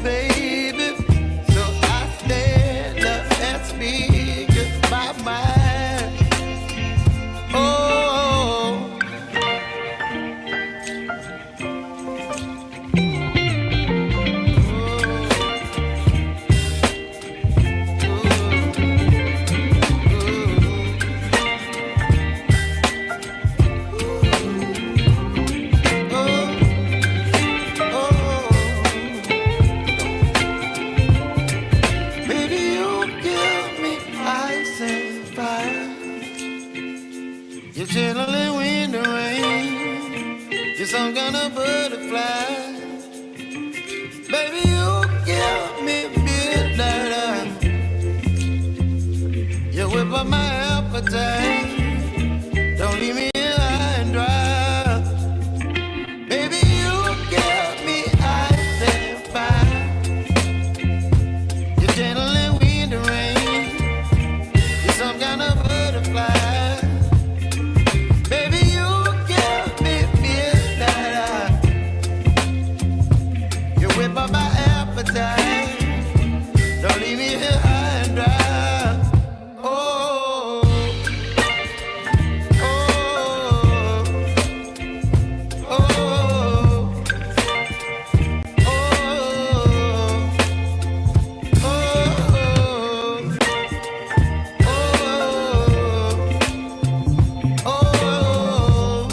baby. So I stand up and speak my mind. Oh. You're chilling in the rain. You're some kind of butterfly. Baby, you give me midnight. You whip up my appetite. Don't leave me here high and dry. Baby, you give me ice and fire. You're gentle and wind the rain. You're some kind of butterfly. Don't leave me here high and dry. Oh, oh, oh, oh,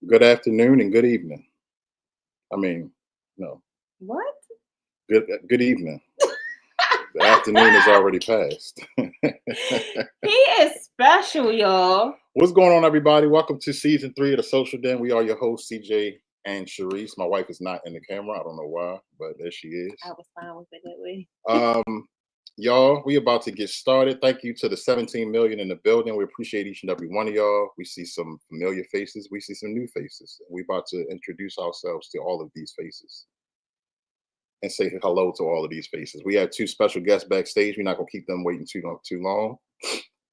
Good afternoon and good evening. I mean, no. What? Good evening. The afternoon is already past. He is special, y'all. What's going on, everybody? Welcome to season 3 of the Social Den. We are your hosts, CJ and Sharice. My wife is not in the camera. I don't know why, but there she is. I was fine with it that way. Y'all, we about to get started. Thank you to the 17 million in the building. We appreciate each and every one of y'all. We see some familiar faces. We see some new faces. We about to introduce ourselves to all of these faces and say hello to all of these faces. We have 2 special guests backstage. We're not going to keep them waiting too long.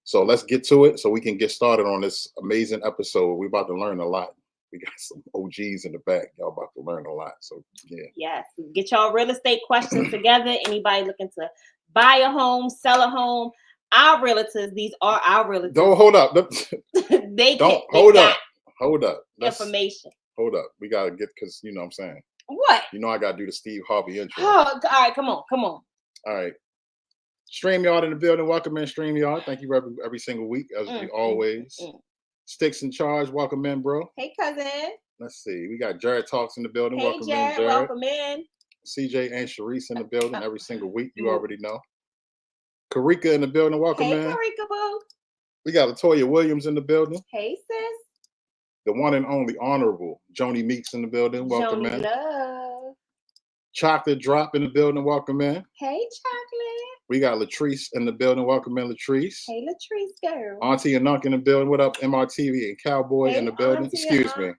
So let's get to it so we can get started on this amazing episode. We're about to learn a lot. We got some OGs in the back. Y'all about to learn a lot. So, yeah. Yes. Get y'all real estate questions together. Anybody looking to buy a home, sell a home. Our realtors, these are our realtors. Don't hold up. Hold up. Information. Hold up. We got to get, because you know what I'm saying. What? You know I got to do the Steve Harvey intro. Oh, all right, come on. All right. StreamYard in the building. Welcome in, StreamYard. Thank you every single week, as we always. Sticks in charge. Welcome in, bro. Hey, cousin. Let's see. We got Jared Talks in the building. Hey, welcome Jared. in, Jared. Welcome in. CJ and Sharice in the building every single week. You already know. Karika in the building. Welcome in. Hey, Karika, boo. We got Latoya Williams in the building. Hey, sis. The one and only Honorable Joni Meeks in the building. Welcome Joni in. Love. Chocolate Drop in the building. Welcome in. Hey, Chocolate. We got Latrice in the building. Welcome in, Latrice. Hey, Latrice, girl. Auntie and Unc in the building. What up, MRTV and Cowboy in the building? Auntie Excuse me.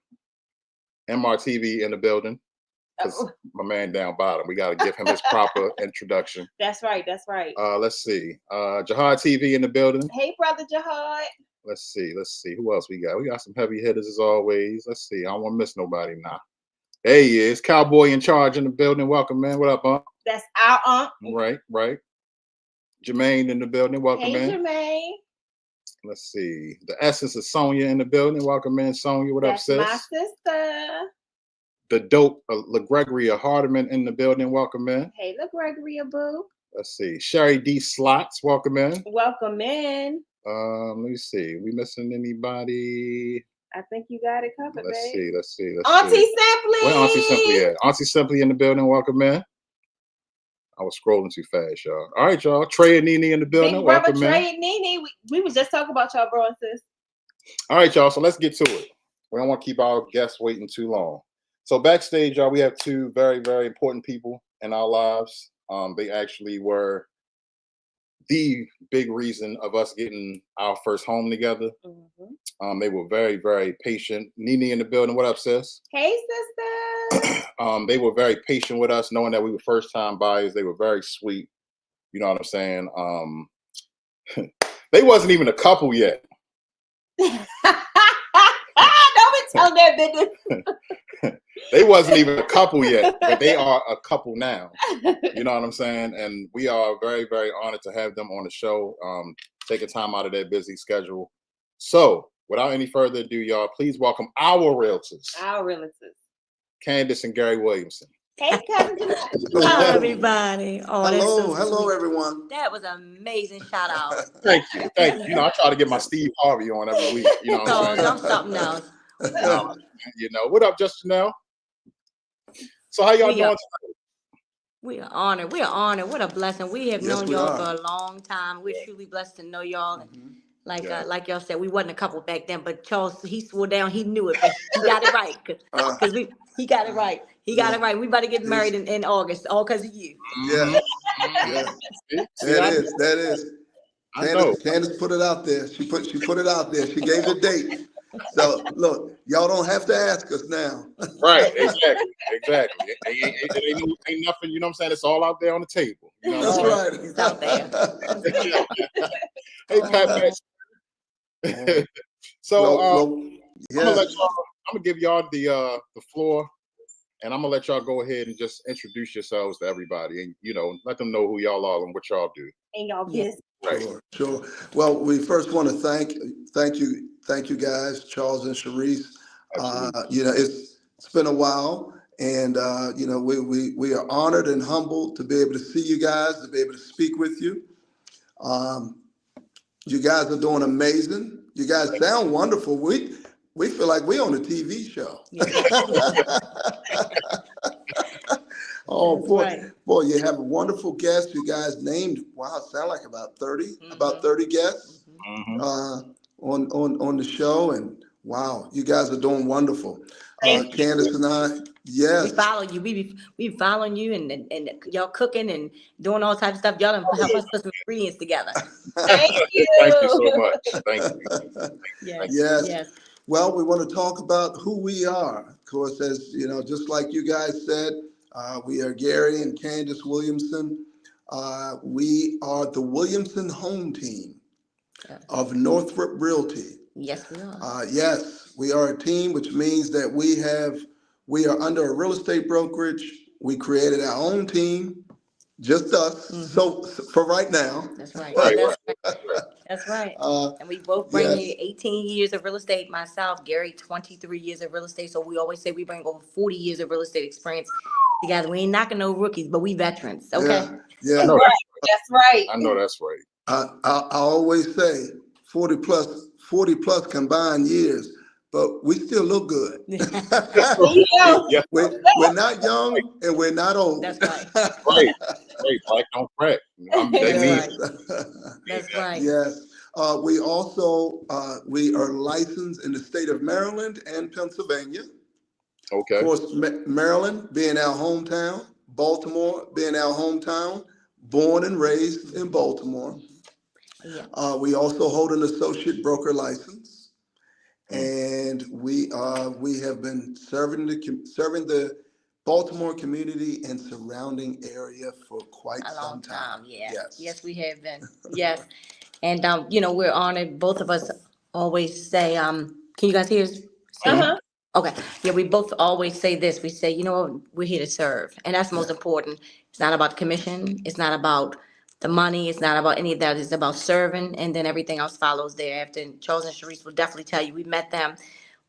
MRTV in the building. My man down bottom. We got to give him his proper introduction. That's right. Let's see. Jihad TV in the building. Hey, brother Jihad. Let's see. Who else we got? We got some heavy hitters as always. Let's see. I don't want to miss nobody now. There he is. Cowboy in charge in the building. Welcome, man. What up, Unc? That's our Unc. Right. Jermaine in the building. Welcome in. Hey, Jermaine. Let's see. The essence of Sonia in the building. Welcome in, Sonia. What up, sis? My sister. The dope LaGregoria Hardiman in the building. Welcome in. Hey, LaGregoria, boo. Let's see. Sherry D. Slots. Welcome in. Welcome in. Let me see. We missing anybody? I think you got it covered, babe. Let's see. Auntie Simply. Where Auntie Simply at? Auntie Simply in the building. Welcome in. I was scrolling too fast, y'all. All right, y'all. Trey and Nene in the building. Big brother Welcome Trey in. and Nene. We was just talking about y'all, bro and sis. All right, y'all. So let's get to it. We don't want to keep our guests waiting too long. So backstage, y'all, we have 2 very, very important people in our lives. They actually were the big reason of us getting our first home together. They were very, very patient. Nene in the building. What up, sis? Hey, sister. They were very patient with us, knowing that we were first-time buyers. They were very sweet. You know what I'm saying? They wasn't even a couple yet. Don't be telling that business. They wasn't even a couple yet, but they are a couple now. You know what I'm saying? And we are very, very honored to have them on the show, taking time out of their busy schedule. So, without any further ado, y'all, please welcome our realtors. Candis and Gary Williamson. Hey, cousin. Hello, everybody. Oh, hello, everyone. That was an amazing shout out. Thank you. You know, I try to get my Steve Harvey on every week. You know what I'm saying? I'm something else. You know, what up, Justin? So how y'all doing tonight? We are honored. What a blessing. We have known y'all for a long time. We're truly blessed to know y'all. Like y'all said, we wasn't a couple back then, but Charles, he swore down, he knew it, but he got it right. He got it right. He got it right. We about to get married in August, all because of you. Yeah. That is. Candis put it out there. She put it out there. She gave the date. So look, y'all don't have to ask us now. Right, exactly. Ain't nothing, you know what I'm saying? It's all out there on the table. You know That's right. It's out there. Hey, Pat. So I'm gonna give y'all the floor, and I'm gonna let y'all go ahead and just introduce yourselves to everybody, and you know, let them know who y'all are and what y'all do. And y'all business. Right. Sure. Well, we first want to thank you guys, Charles and Sharice. You know, it's been a while, and you know, we are honored and humbled to be able to see you guys, to be able to speak with you. You guys are doing amazing. You guys sound wonderful. We feel like we're on a TV show. Oh, That's boy, right. boy, you have a wonderful guest. You guys named, wow, sound like about 30 guests Mhm. on the show. And wow, you guys are doing wonderful. Thank you. Candace and I, We yes. follow you. We be following you and y'all cooking and doing all types of stuff. Y'all done help us put some ingredients together. Thank Thank you so you. much. Thank you. Yes. Thank you. Yes. Yes. Well, we want to talk about who we are. Of course, as you know, just like you guys said, we are Gary and Candis Williamson. We are the Williamson home team Yes. of Northrop Realty. Yes, we are. Yes, we are a team, which means that we are under a real estate brokerage. We created our own team, just us. So for right now, That's right. Right, That's right, right. right. That's right. uh, And we both bring yes, you 18 years of real estate. Myself, Gary, 23 years of real estate. So we always say we bring over 40 years of real estate experience together. We ain't knocking no rookies, but we veterans. Okay. yeah, I yeah. know that's That's right. I know that's right. I always say 40 plus combined years, but we still look good. There you go. Yeah, We're not young and we're not old. That's right. right. Right. Black don't crack. They That's mean right. That's right. Yes. We also we are licensed in the state of Maryland and Pennsylvania. Of okay. course, Maryland being our hometown, Baltimore being our hometown, born and raised in Baltimore. Yeah. We also hold an associate broker license, and we have been serving the Baltimore community and surrounding area for quite A long some time. time. Yeah. Yes. Yes, we have been. Yes. And we're honored. Both of us always say, can you guys hear us? Uh-huh. Okay. Yeah, we both always say this. We say, we're here to serve. And that's most important. It's not about commission. It's not about the money. It's not about any of that. It's about serving. And then everything else follows thereafter. And Charles and Sharice will definitely tell you, we met them.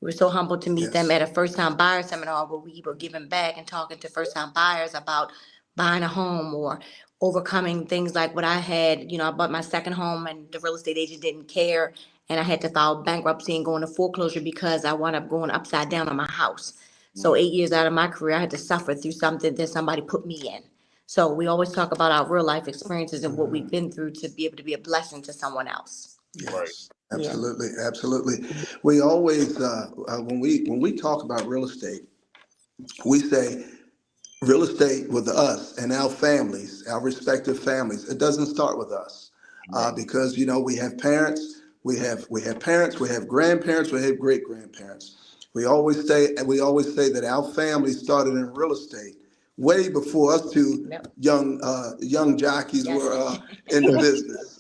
We were so humbled to meet them Yes. at a first-time buyer seminar where we were giving back and talking to first-time buyers about buying a home or overcoming things like what I had. I bought my second home and the real estate agent didn't care. And I had to file bankruptcy and go into foreclosure because I wound up going upside down on my house. So 8 years out of my career, I had to suffer through something that somebody put me in. So we always talk about our real life experiences and what we've been through to be able to be a blessing to someone else. Yes. Right. Absolutely, absolutely. We always when we talk about real estate, we say real estate with us and our families, our respective families. It doesn't start with us because we have parents, we have parents, we have grandparents, we have great grandparents. We always say that our family started in real estate way before us two young jockeys were in the business.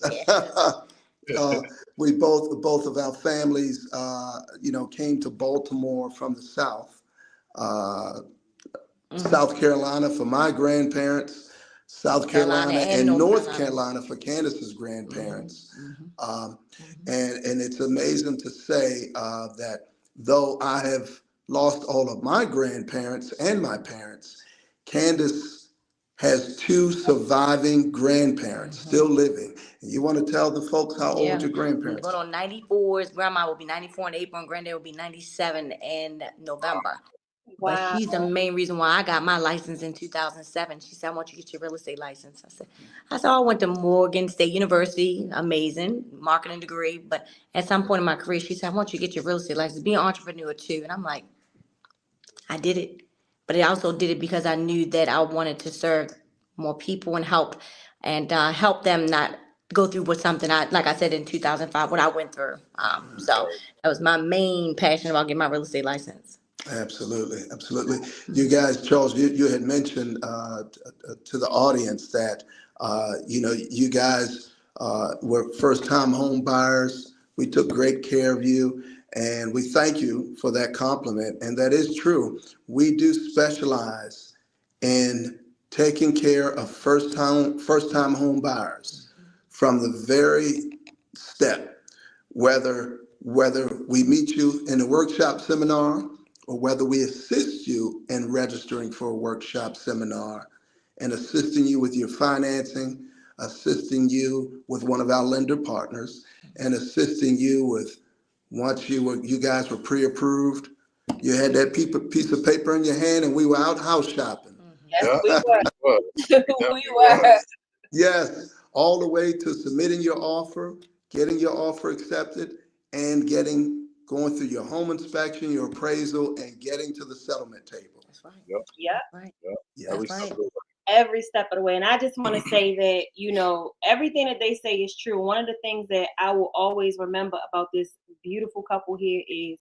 We both of our families, came to Baltimore from the South. South Carolina for my grandparents, South Carolina and North Carolina for Candace's grandparents. And it's amazing to say that though I have lost all of my grandparents and my parents, Candace has two surviving grandparents still living. And you want to tell the folks how old your grandparents are? Going on 94. His grandma will be 94 in April and granddad will be 97 in November. Wow. But she's the main reason why I got my license in 2007. She said, I want you to get your real estate license. I said, I went to Morgan State University, amazing, marketing degree. But at some point in my career, she said, I want you to get your real estate license, be an entrepreneur too. And I'm like, I did it. But I also did it because I knew that I wanted to serve more people and help them not go through with something like I said in 2005, what I went through. So that was my main passion about getting my real estate license. Absolutely, absolutely. You guys, Charles, you had mentioned to the audience that you guys were first-time home buyers. We took great care of you, and we thank you for that compliment. And that is true. We do specialize in taking care of first-time home buyers from the very step, whether we meet you in a workshop seminar, or whether we assist you in registering for a workshop seminar and assisting you with your financing, assisting you with one of our lender partners, and assisting you with once you guys were pre-approved, you had that piece of paper in your hand and we were out house shopping. Yes, we were. We was. were. Yes, all the way to submitting your offer, getting your offer accepted, and going through your home inspection, your appraisal, and getting to the settlement table. That's right. Yep. Yep. That's right. Yep. Yes. Every That's right. step of the way. Every step of the way. And I just want to say that, you know, everything that they say is true. One of the things that I will always remember about this beautiful couple here is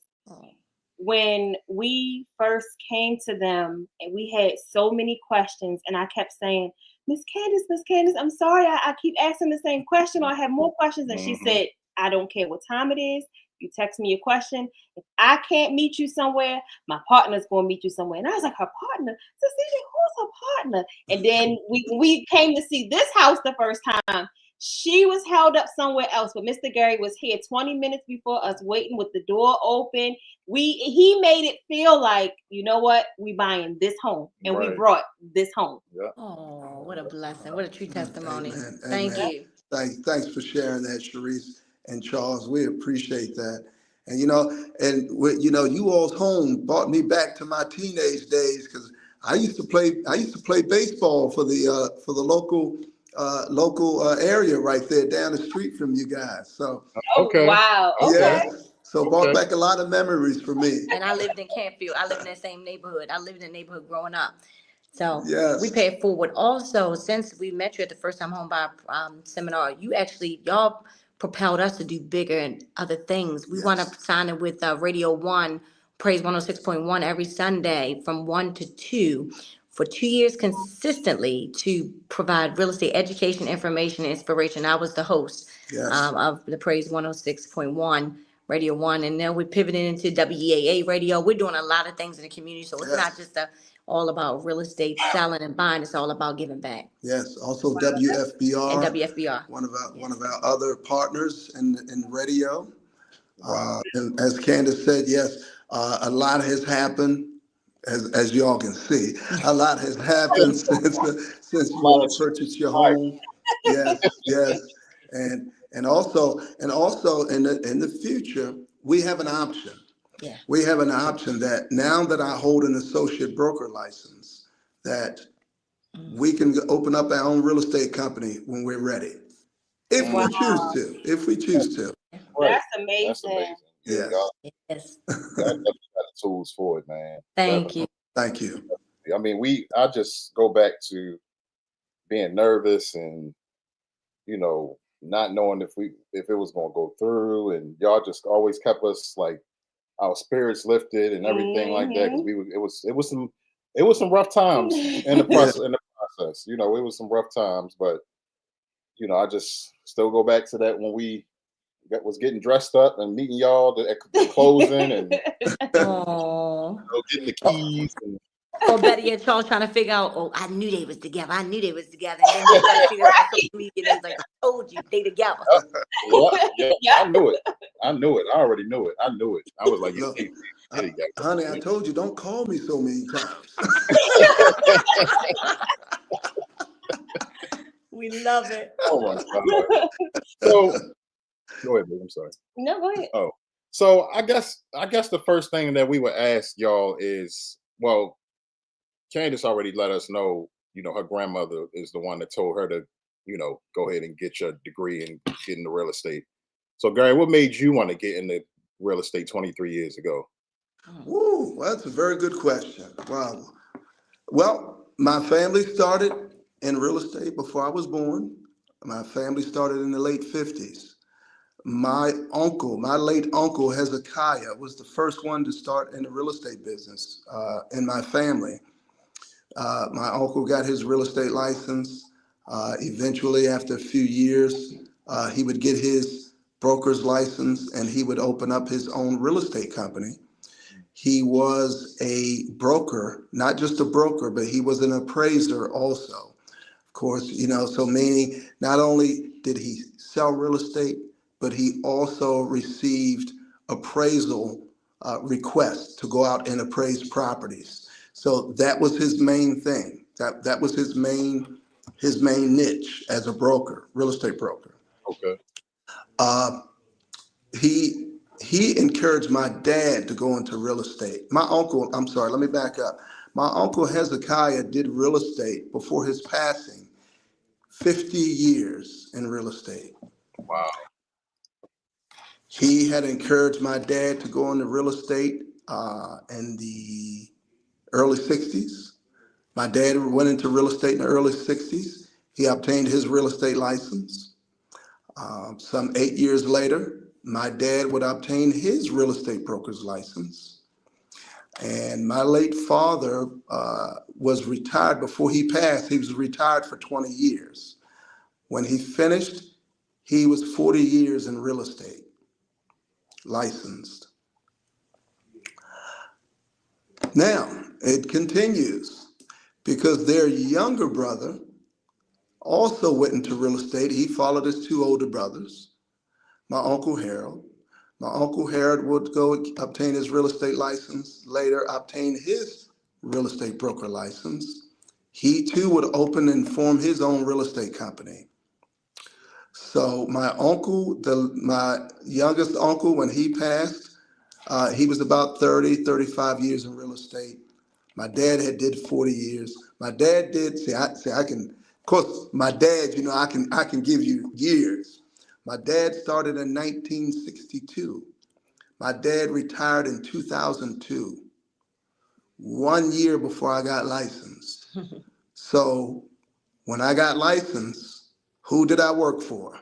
when we first came to them and we had so many questions, and I kept saying, Miss Candis, I'm sorry, I keep asking the same question, or I have more questions. And she said, I don't care what time it is. You text me a question. If I can't meet you somewhere, my partner's going to meet you somewhere. And I was like, her partner? Cecilia, who's her partner? And then we came to see this house the first time. She was held up somewhere else, but Mr. Gary was here 20 minutes before us, waiting with the door open. He made it feel like, you know what, we buying this home, and we brought this home. Yeah. Oh, what a blessing! What a true testimony. Amen. Thank Amen. you. Thanks for sharing that, Sharice and Charles. We appreciate that. And you all's home brought me back to my teenage days, because I used to play baseball for the local area right there down the street from you guys. So Okay. Wow. Okay. yes, so brought back a lot of memories for me. And I lived in Campfield. I lived in that same neighborhood. I lived in the neighborhood growing up. So Yes. we pay it forward. Also, since we met you at the first time home buyer seminar, y'all propelled us to do bigger and other things. We wound up signing with Radio 1, Praise 106.1 every Sunday from 1 to 2 for 2 years consistently to provide real estate education, information, and inspiration. I was the host of the Praise 106.1 Radio 1, and now we're pivoting into WEAA Radio. We're doing a lot of things in the community, so it's not just all about real estate selling and buying. It's all about giving back. Yes, also WFBR. And WFBR. One of our other partners in radio. And as Candace said, yes, a lot has happened, as y'all can see. A lot has happened since you all purchased your home. Yes. And also in the future, we have an option. Yeah. We have an option that now that I hold an associate broker license, that we can open up our own real estate company when we're ready. If we choose to. That's amazing. That's amazing. Yes. Yes. Got the tools for it, man. Thank you. Thank you. I mean, I just go back to being nervous and, not knowing if it was going to go through, and y'all just always kept us like our spirits lifted and everything like that. Cause it was some rough times in the process. It was some rough times, but I just still go back to that when we was getting dressed up and meeting y'all at the closing and getting the keys. Or better yet, Charles trying to figure out, I knew they was together. And then he started seeing us on social media and he's like, I told you, they together. Yeah, I knew it. I already knew it. I knew it. I was like, honey, I told you, don't call me so many times. We love it. Oh my God. So go ahead, babe. I'm sorry. No, go ahead. Oh, so I guess the first thing that we would ask y'all is, well, Candace already let us know, her grandmother is the one that told her to, go ahead and get your degree and get into real estate. So, Gary, what made you want to get into real estate 23 years ago? Ooh, well, that's a very good question. Wow. Well, my family started in real estate before I was born. My family started in the late 50s. My late uncle Hezekiah was the first one to start in the real estate business in my family. My uncle got his real estate license. Eventually, after a few years, he would get his broker's license and he would open up his own real estate company. He was a broker, not just a broker, but he was an appraiser also. Of course, so meaning not only did he sell real estate, but he also received appraisal requests to go out and appraise properties. So that was his main thing. That was his main niche as a broker, real estate broker. Okay. He encouraged my dad to go into real estate. Let me back up. My uncle Hezekiah did real estate before his passing, 50 years in real estate. Wow. He had encouraged my dad to go into real estate in the early 60s. My dad went into real estate in the early 60s. He obtained his real estate license. Some 8 years later, my dad would obtain his real estate broker's license. And my late father was retired before he passed. He was retired for 20 years. When he finished, he was 40 years in real estate, licensed. Now, it continues because their younger brother also went into real estate. He followed his two older brothers, my Uncle Harold. My Uncle Harold would go obtain his real estate license, later obtain his real estate broker license. He too would open and form his own real estate company. So my uncle, my youngest uncle, when he passed, he was about 30, 35 years in real estate. My dad did 40 years. My dad did, I can, of course, my dad, I can give you years. My dad started in 1962. My dad retired in 2002, 1 year before I got licensed. So when I got licensed, who did I work for?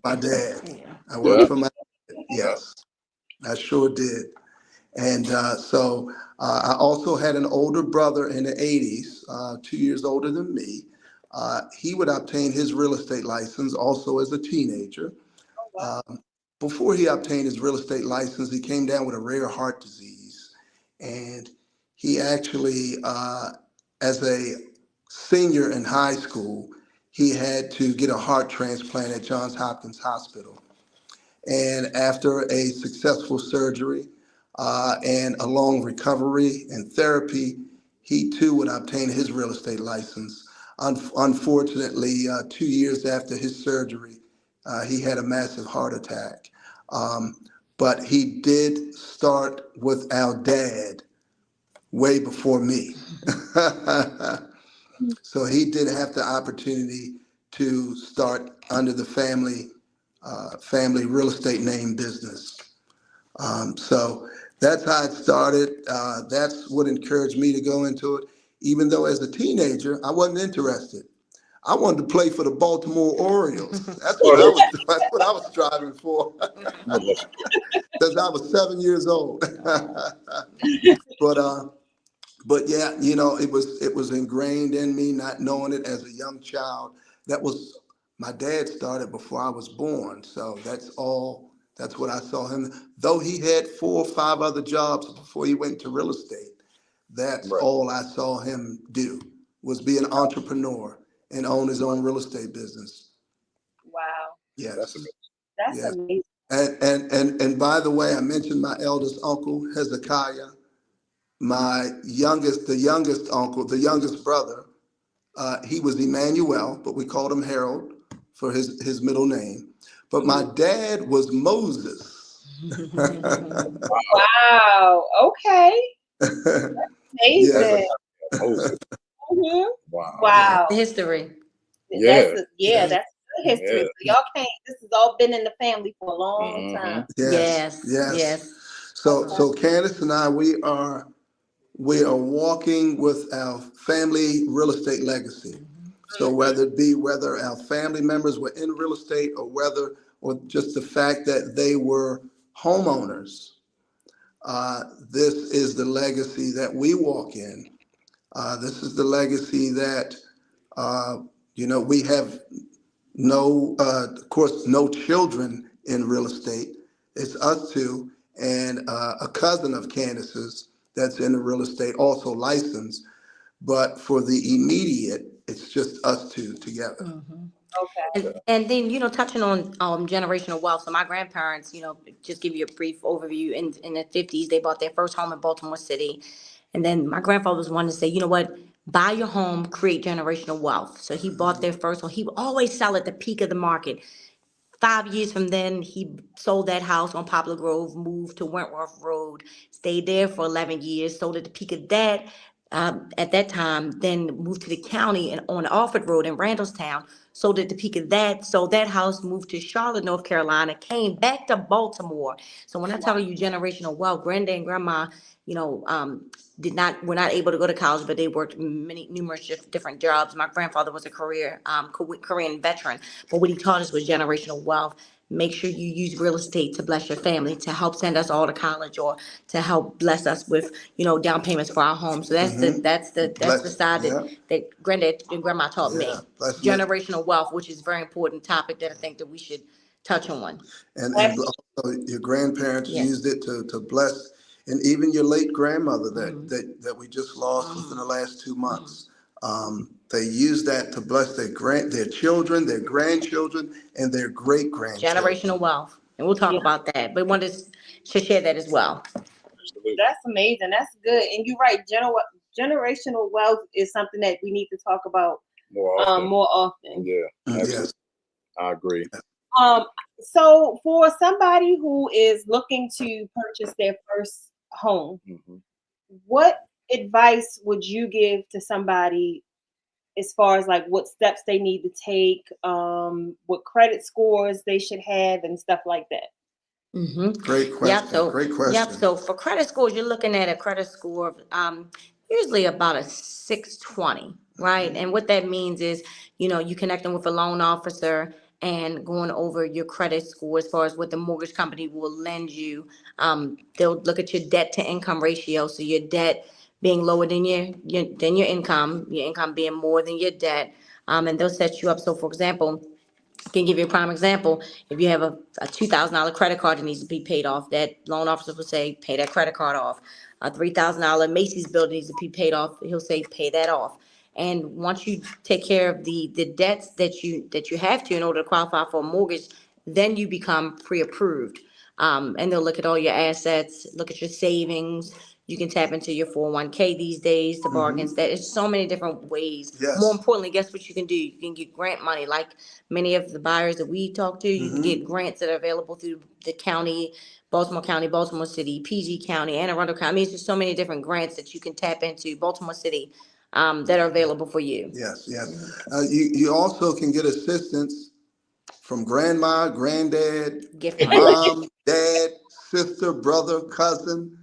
My dad. I worked for my dad. Yes, I sure did. And so I also had an older brother in the 80s, 2 years older than me. He would obtain his real estate license also as a teenager. Before he obtained his real estate license, he came down with a rare heart disease. And he actually, as a senior in high school, he had to get a heart transplant at Johns Hopkins Hospital. And after a successful surgery and a long recovery and therapy, he too would obtain his real estate license. Unfortunately, 2 years after his surgery, he had a massive heart attack. But he did start with our dad way before me. So he did have the opportunity to start under the family real estate name business. So that's how it started. That's what encouraged me to go into it. Even though as a teenager, I wasn't interested. I wanted to play for the Baltimore Orioles. That's what I was striving for. Since I was 7 years old. But yeah, it was ingrained in me, not knowing it as a young child. My dad started before I was born. So that's what I saw him. Though he had 4 or 5 other jobs before he went to real estate, that's all I saw him do, was be an entrepreneur and own his own real estate business. Wow. Yes. That's amazing. And by the way, I mentioned my eldest uncle, Hezekiah. The youngest uncle, the youngest brother, he was Emmanuel, but we called him Harold for his middle name. But my dad was Moses. Wow. Okay. Amazing. Yeah. Wow. History. That's history. So y'all can't. This has all been in the family for a long time. Yes. So Candace and I, we are walking with our family real estate legacy. So whether our family members were in real estate or just the fact that they were homeowners, this is the legacy that we walk in. This is the legacy that we have of course, no children in real estate. It's us two and a cousin of Candace's that's in the real estate, also licensed. But for the immediate, it's just us two together. Okay. And then, touching on generational wealth. So my grandparents, just give you a brief overview. In the 50s, they bought their first home in Baltimore City. And then my grandfather was one to say, you know what, buy your home, create generational wealth. So he bought their first home. He would always sell at the peak of the market, 5 years from then, he sold that house on Poplar Grove, moved to Wentworth Road, stayed there for 11 years, sold at the peak of that. At that time, then moved to the county and on Alford Road in Randallstown, sold at the peak of that. So that house moved to Charlotte, North Carolina, came back to Baltimore. So when I tell you generational wealth, granddad and grandma, were not able to go to college, but they worked numerous different jobs. My grandfather was a Korean veteran, but what he taught us was generational wealth. Make sure you use real estate to bless your family, to help send us all to college, or to help bless us with, down payments for our home. So that's the side that granddad and grandma taught me. Generational wealth, which is a very important topic that I think that we should touch on. And also your grandparents used it to bless, and even your late grandmother that we just lost within the last 2 months. They use that to bless their children, their grandchildren, and their great grandchildren. Generational wealth, and we'll talk about that. But wanted to share that as well. That's amazing. That's good. And you're right. Generational wealth is something that we need to talk about more often. Yeah, yes, I agree. So for somebody who is looking to purchase their first home, what advice would you give to somebody as far as like what steps they need to take, what credit scores they should have and stuff like that? Great question. Great question. So for credit scores, you're looking at a credit score of usually about a 620, right? And what that means is, you connecting with a loan officer and going over your credit score as far as what the mortgage company will lend you. They'll look at your debt to income ratio. So your debt being lower than your income being more than your debt. And they'll set you up. So for example, I can give you a prime example. If you have a $2,000 credit card that needs to be paid off, that loan officer will say, pay that credit card off. A $3,000 Macy's bill needs to be paid off. He'll say, pay that off. And once you take care of the debts that you have to in order to qualify for a mortgage, then you become pre-approved. And they'll look at all your assets, look at your savings. You can tap into your 401k these days to bargains. There's so many different ways. Yes. More importantly, guess what you can do? You can get grant money. Like many of the buyers that we talk to, you can get grants that are available through the county, Baltimore City, PG County, Anne Arundel County. I mean, there's just so many different grants that you can tap into, Baltimore City, that are available for you. Yes. You also can get assistance from grandma, granddad, mom, dad, sister, brother, cousin.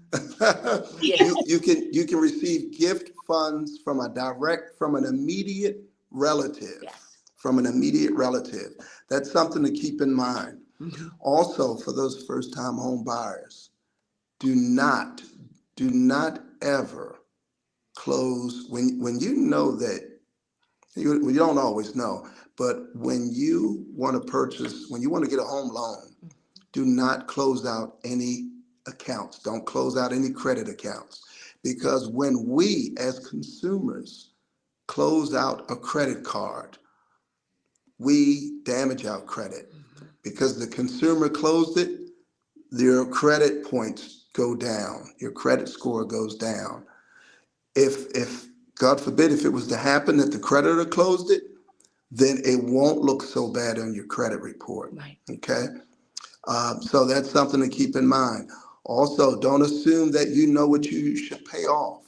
You can receive gift funds from an immediate relative. Yes. From an immediate relative. That's something to keep in mind. Also, for those first-time home buyers, do not ever close when you know that you don't always know, but when you want to get a home loan, do not close out any accounts. Don't close out any credit accounts, because when we as consumers close out a credit card, we damage our credit, because the consumer closed it. Your credit points go down, your credit score goes down. If God forbid, if it was to happen that the creditor closed it, then it won't look so bad on your credit report. Right. Okay. So that's something to keep in mind. Also, don't assume that you know what you should pay off.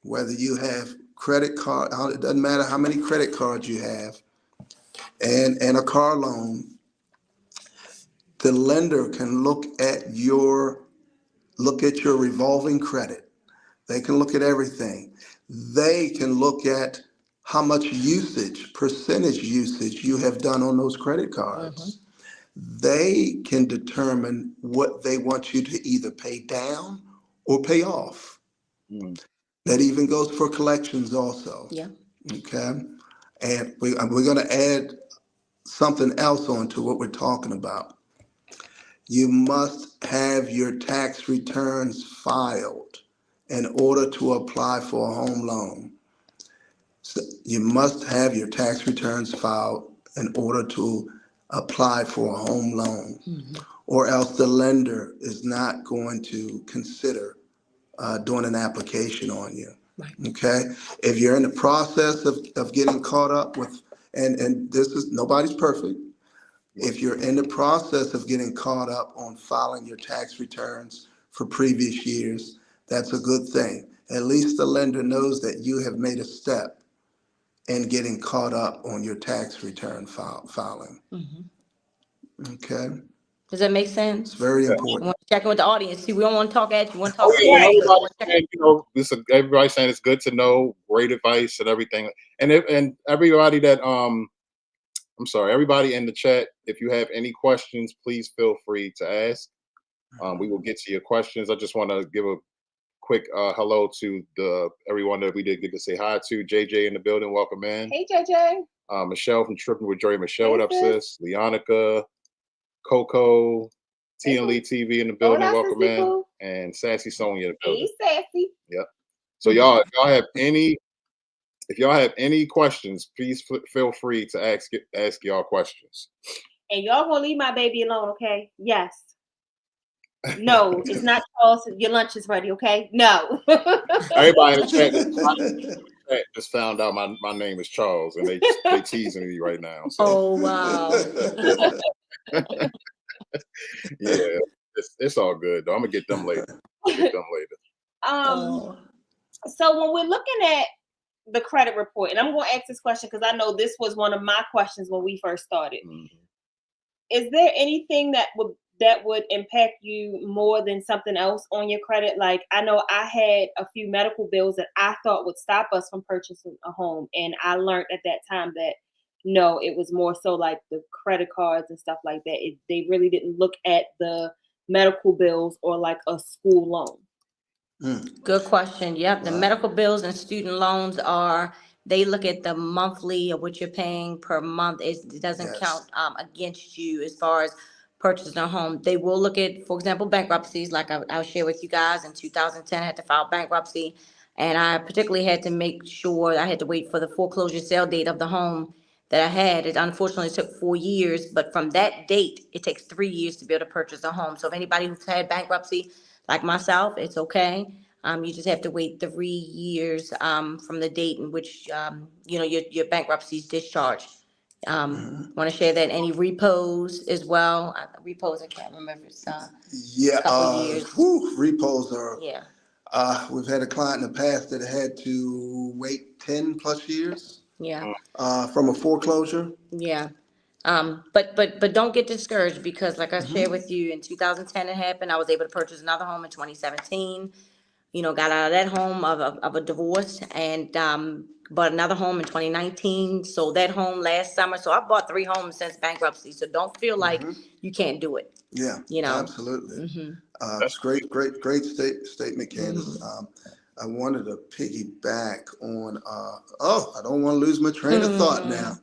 Whether you have credit card, it doesn't matter how many credit cards you have, and a car loan. The lender can look at your revolving credit. They can look at everything. They can look at how much percentage usage you have done on those credit cards. They can determine what they want you to either pay down or pay off. That even goes for collections also. Yeah. Okay. And we're going to add something else onto what we're talking about. You must have your tax returns filed in order to apply for a home loan. So you must have your tax returns filed in order to apply for a home loan, or else the lender is not going to consider doing an application on you. Right. Okay. If you're in the process of getting caught up with, and this is, nobody's perfect, If you're in the process of getting caught up on filing your tax returns for previous years, that's a good thing. At least the lender knows that you have made a step in getting caught up on your tax return filing. Okay? Does that make sense? It's very You important. want to check in with the audience. See, we don't want to talk at you. We want to talk Oh, to yeah, you. everybody saying, everybody's saying it's good to know, great advice and everything. And everybody that everybody in the chat, if you have any questions, please feel free to ask. We will get to your questions. I just want to give a quick hello to everyone that we did get to say hi to. JJ in the building, welcome in. Hey, JJ. Michelle from Tripping with Dre. Michelle, what up, sis? Leonica, Coco, T and Lee TV in the building, welcome in. And Sassy Sonia in the building. Hey, Sassy. Yep. So y'all, if y'all have any questions, please feel free to ask y'all questions. And y'all gonna leave my baby alone, okay? Yes. No, it's not Charles. Your lunch is ready, okay? No. Everybody in the chat just found out my name is Charles, and they teasing me right now. So. Oh wow. Yeah, it's all good though. I'm gonna get them later. So when we're looking at the credit report, and I'm going to ask this question because I know this was one of my questions when we first started. Is there anything that would impact you more than something else on your credit? Like, I know I had a few medical bills that I thought would stop us from purchasing a home, and I learned at that time that no, it was more so like the credit cards and stuff like that. They really didn't look at the medical bills or like a school loan. Good question. Yep. The medical bills and student loans they look at the monthly of what you're paying per month. It doesn't count against you as far as purchasing a home. They will look at, for example, bankruptcies. Like I'll share with you guys, in 2010, I had to file bankruptcy. And I particularly had to make sure I had to wait for the foreclosure sale date of the home that I had. It unfortunately took 4 years, but from that date, it takes 3 years to be able to purchase a home. So if anybody who's had bankruptcy, like myself, it's okay. You just have to wait 3 years from the date in which your bankruptcy is discharged. Want to share that? Any repos as well? Repos, I can't remember. It's couple years. Repos are. Yeah. We've had a client in the past that had to wait 10 plus years. Yeah. From a foreclosure. Yeah. But don't get discouraged, because like I shared with you, in 2010 it happened. I was able to purchase another home in 2017. Got out of that home of a divorce, and bought another home in 2019. Sold that home last summer. So I bought 3 homes since bankruptcy. So don't feel like you can't do it. Yeah, absolutely. It's great statement, Candace. I wanted to piggyback on. I don't want to lose my train of thought now.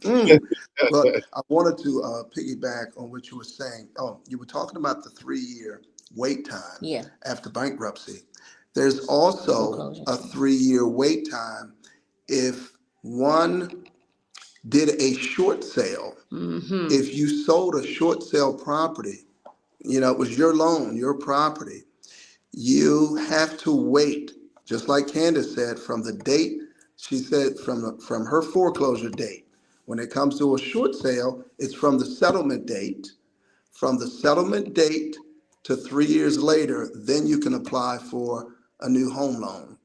But I wanted to piggyback on what you were saying. Oh, you were talking about the 3-year wait time after bankruptcy. There's also a 3-year wait time if one did a short sale. If you sold a short sale property, it was your loan, your property, you have to wait, just like Candace said, from the date, she said from her foreclosure date. When it comes to a short sale, it's from the settlement date. From the settlement date to 3 years later, then you can apply for a new home loan.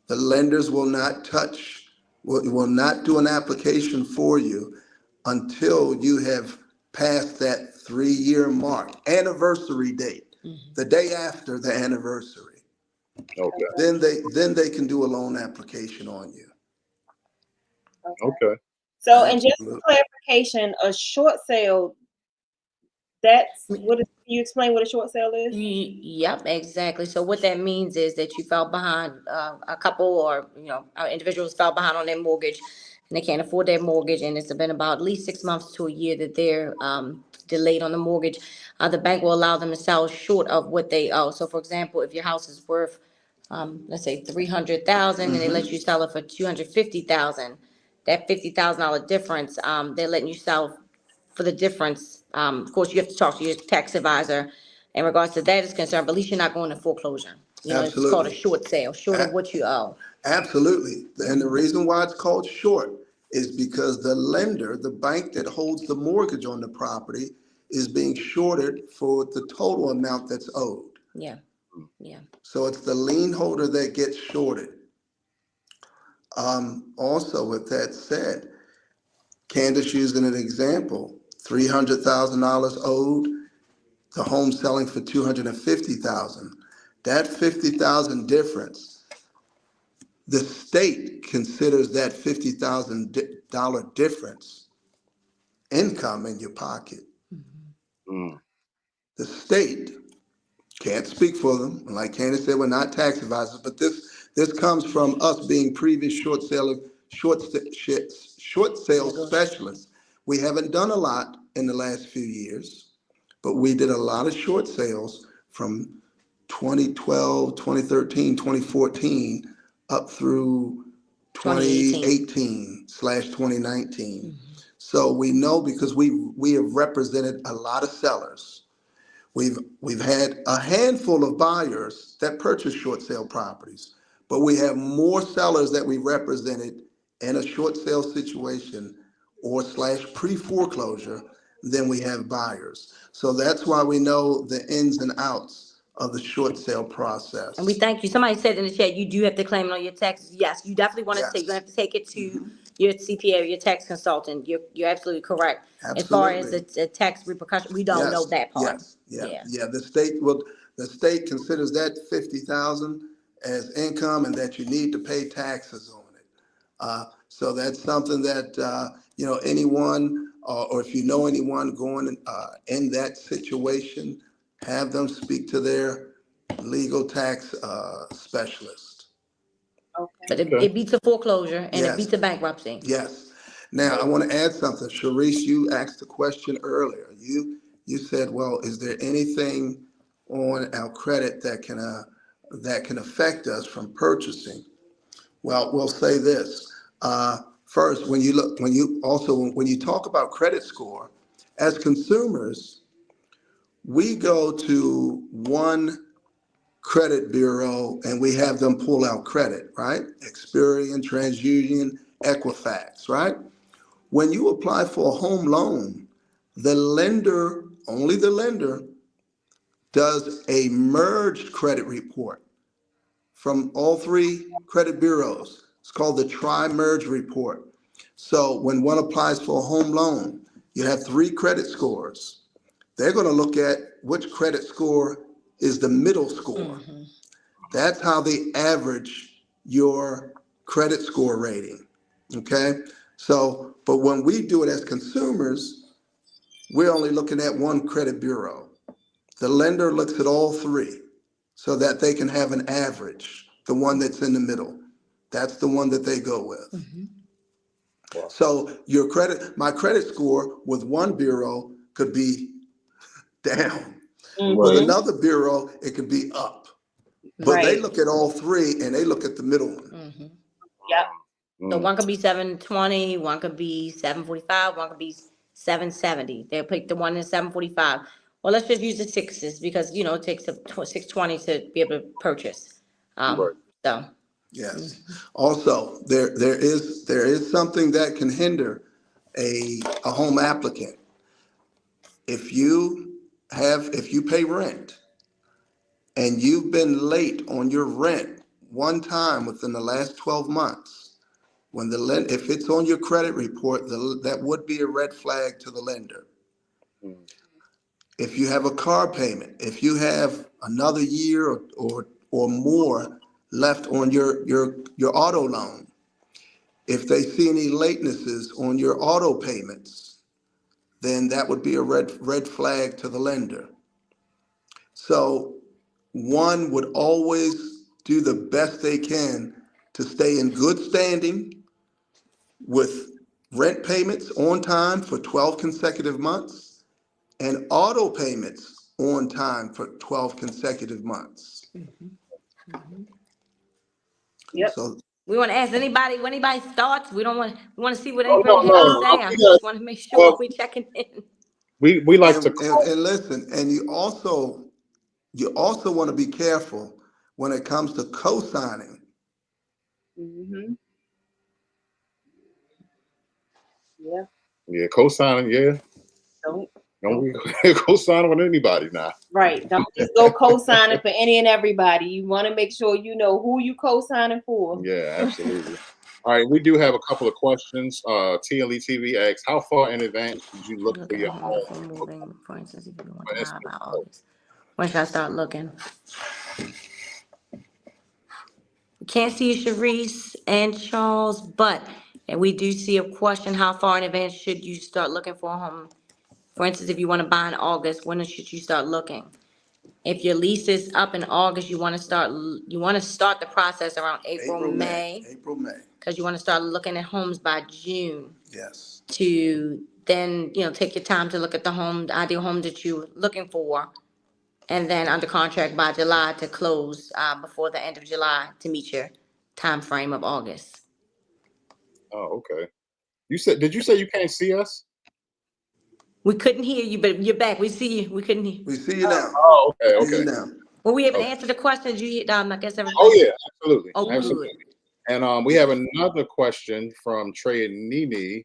The lenders will not do an application for you until you have passed that 3-year mark, anniversary date, the day after the anniversary. Okay. Then they can do a loan application on you. Okay. So, and just for clarification, a short sale, can you explain what a short sale is? Yep, exactly. So what that means is that you fell behind, a couple or individuals fell behind on their mortgage, and they can't afford their mortgage, and it's been about at least 6 months to a year that they're delayed on the mortgage. The bank will allow them to sell short of what they owe. So for example, if your house is worth let's say $300,000 and they let you sell it for $250,000, that $50,000 difference, they're letting you sell for the difference. Of course, you have to talk to your tax advisor in regards to that is concerned, but at least you're not going to foreclosure. It's called a short sale, short of what you owe. Absolutely. And the reason why it's called short is because the lender, the bank that holds the mortgage on the property, is being shorted for the total amount that's owed. Yeah. Yeah. So it's the lien holder that gets shorted. Also, with that said, Candace using an example, $300,000 owed, the home selling for $250,000. That $50,000 difference, the state considers that $50,000 difference income in your pocket. Mm. The state can't speak for them. Like Candace said, we're not tax advisors, but this comes from us being previous short sale specialists. We haven't done a lot in the last few years, but we did a lot of short sales from 2012, 2013, 2014 up through 2018/2019. So we know because we have represented a lot of sellers. We've had a handful of buyers that purchase short sale properties, but we have more sellers that we represented in a short sale situation or / pre-foreclosure than we have buyers. So that's why we know the ins and outs of the short sale process. And we thank you. Somebody said in the chat, you do have to claim it on your taxes. Yes, you definitely want to Yes. take, you're going to have to take it to your CPA or your tax consultant. You're absolutely correct. Absolutely. As far as the tax repercussion, we don't know that part. Yeah. The state considers that 50,000 as income and that you need to pay taxes on it. So that's something that anyone or if you know anyone going in that situation, have them speak to their legal tax specialist. Okay. But it beats a foreclosure and Yes. it beats a bankruptcy. Yes. Now I want to add something. Sharice, you asked a question earlier. You said, well, is there anything on our credit that can affect us from purchasing? Well, we'll say this. First, when you talk about credit score, as consumers, we go to one credit bureau and we have them pull out credit, right? Experian, TransUnion, Equifax, right? When you apply for a home loan, only the lender does a merged credit report from all three credit bureaus. It's called the tri-merge report. So when one applies for a home loan, you have 3 credit scores. They're going to look at which credit score is the middle score. That's how they average your credit score rating. Okay? So, but when we do it as consumers, we're only looking at one credit bureau. The lender looks at all 3 so that they can have an average, the one that's in the middle. That's the one that they go with. Wow. So my credit score with one bureau could be down. With another bureau, it could be up. But they look at all 3 and they look at the middle one. Yep. So one could be 720, one could be 745, one could be 770. They'll pick the one in 745. Well, let's just use the 6s because it takes 620 to be able to purchase. So yes. Also, there is something that can hinder a home applicant. If you pay rent and you've been late on your rent one time within the last 12 months, if it's on your credit report, that would be a red flag to the lender. If you have a car payment, if you have another year or more left on your auto loan, if they see any latenesses on your auto payments, then that would be a red flag to the lender. So one would always do the best they can to stay in good standing with rent payments on time for 12 consecutive months and auto payments on time for 12 consecutive months. Yep. So we want to ask anybody's thoughts. We want to see what anybody has to say. I just want to make sure we're checking in. We like to and listen, and you also want to be careful when it comes to co-signing. Yeah. Yeah, co-signing, yeah. Don't. Don't we co-sign with anybody now? Right. Don't just go co-signing for any and everybody. You want to make sure you know who you co-signing for. Yeah, absolutely. All right, we do have a couple of questions. TLE TV asks, how far in advance did you look for at your a home home? before moving, for instance, if you want For to buy instance, by August. When should I start looking? We can't see Sharice and Charles, but and we do see a question, how far in advance should you start looking for a home? For instance, if you want to buy in August, when should you start looking? If your lease is up in August, you want to start the process around April, May. Because you want to start looking at homes by June. Yes. To then, take your time to look at the ideal home that you're looking for. And then under contract by July to close before the end of July to meet your time frame of August. Oh, okay. Did you say you can't see us? We couldn't hear you, but you're back. We see you. We couldn't hear. We see you now. Oh, okay, We see you okay. now. Well, we haven't answered the questions. You I guess everything. Oh yeah, absolutely. Oh, absolutely. good. And we have another question from Trey and Nini,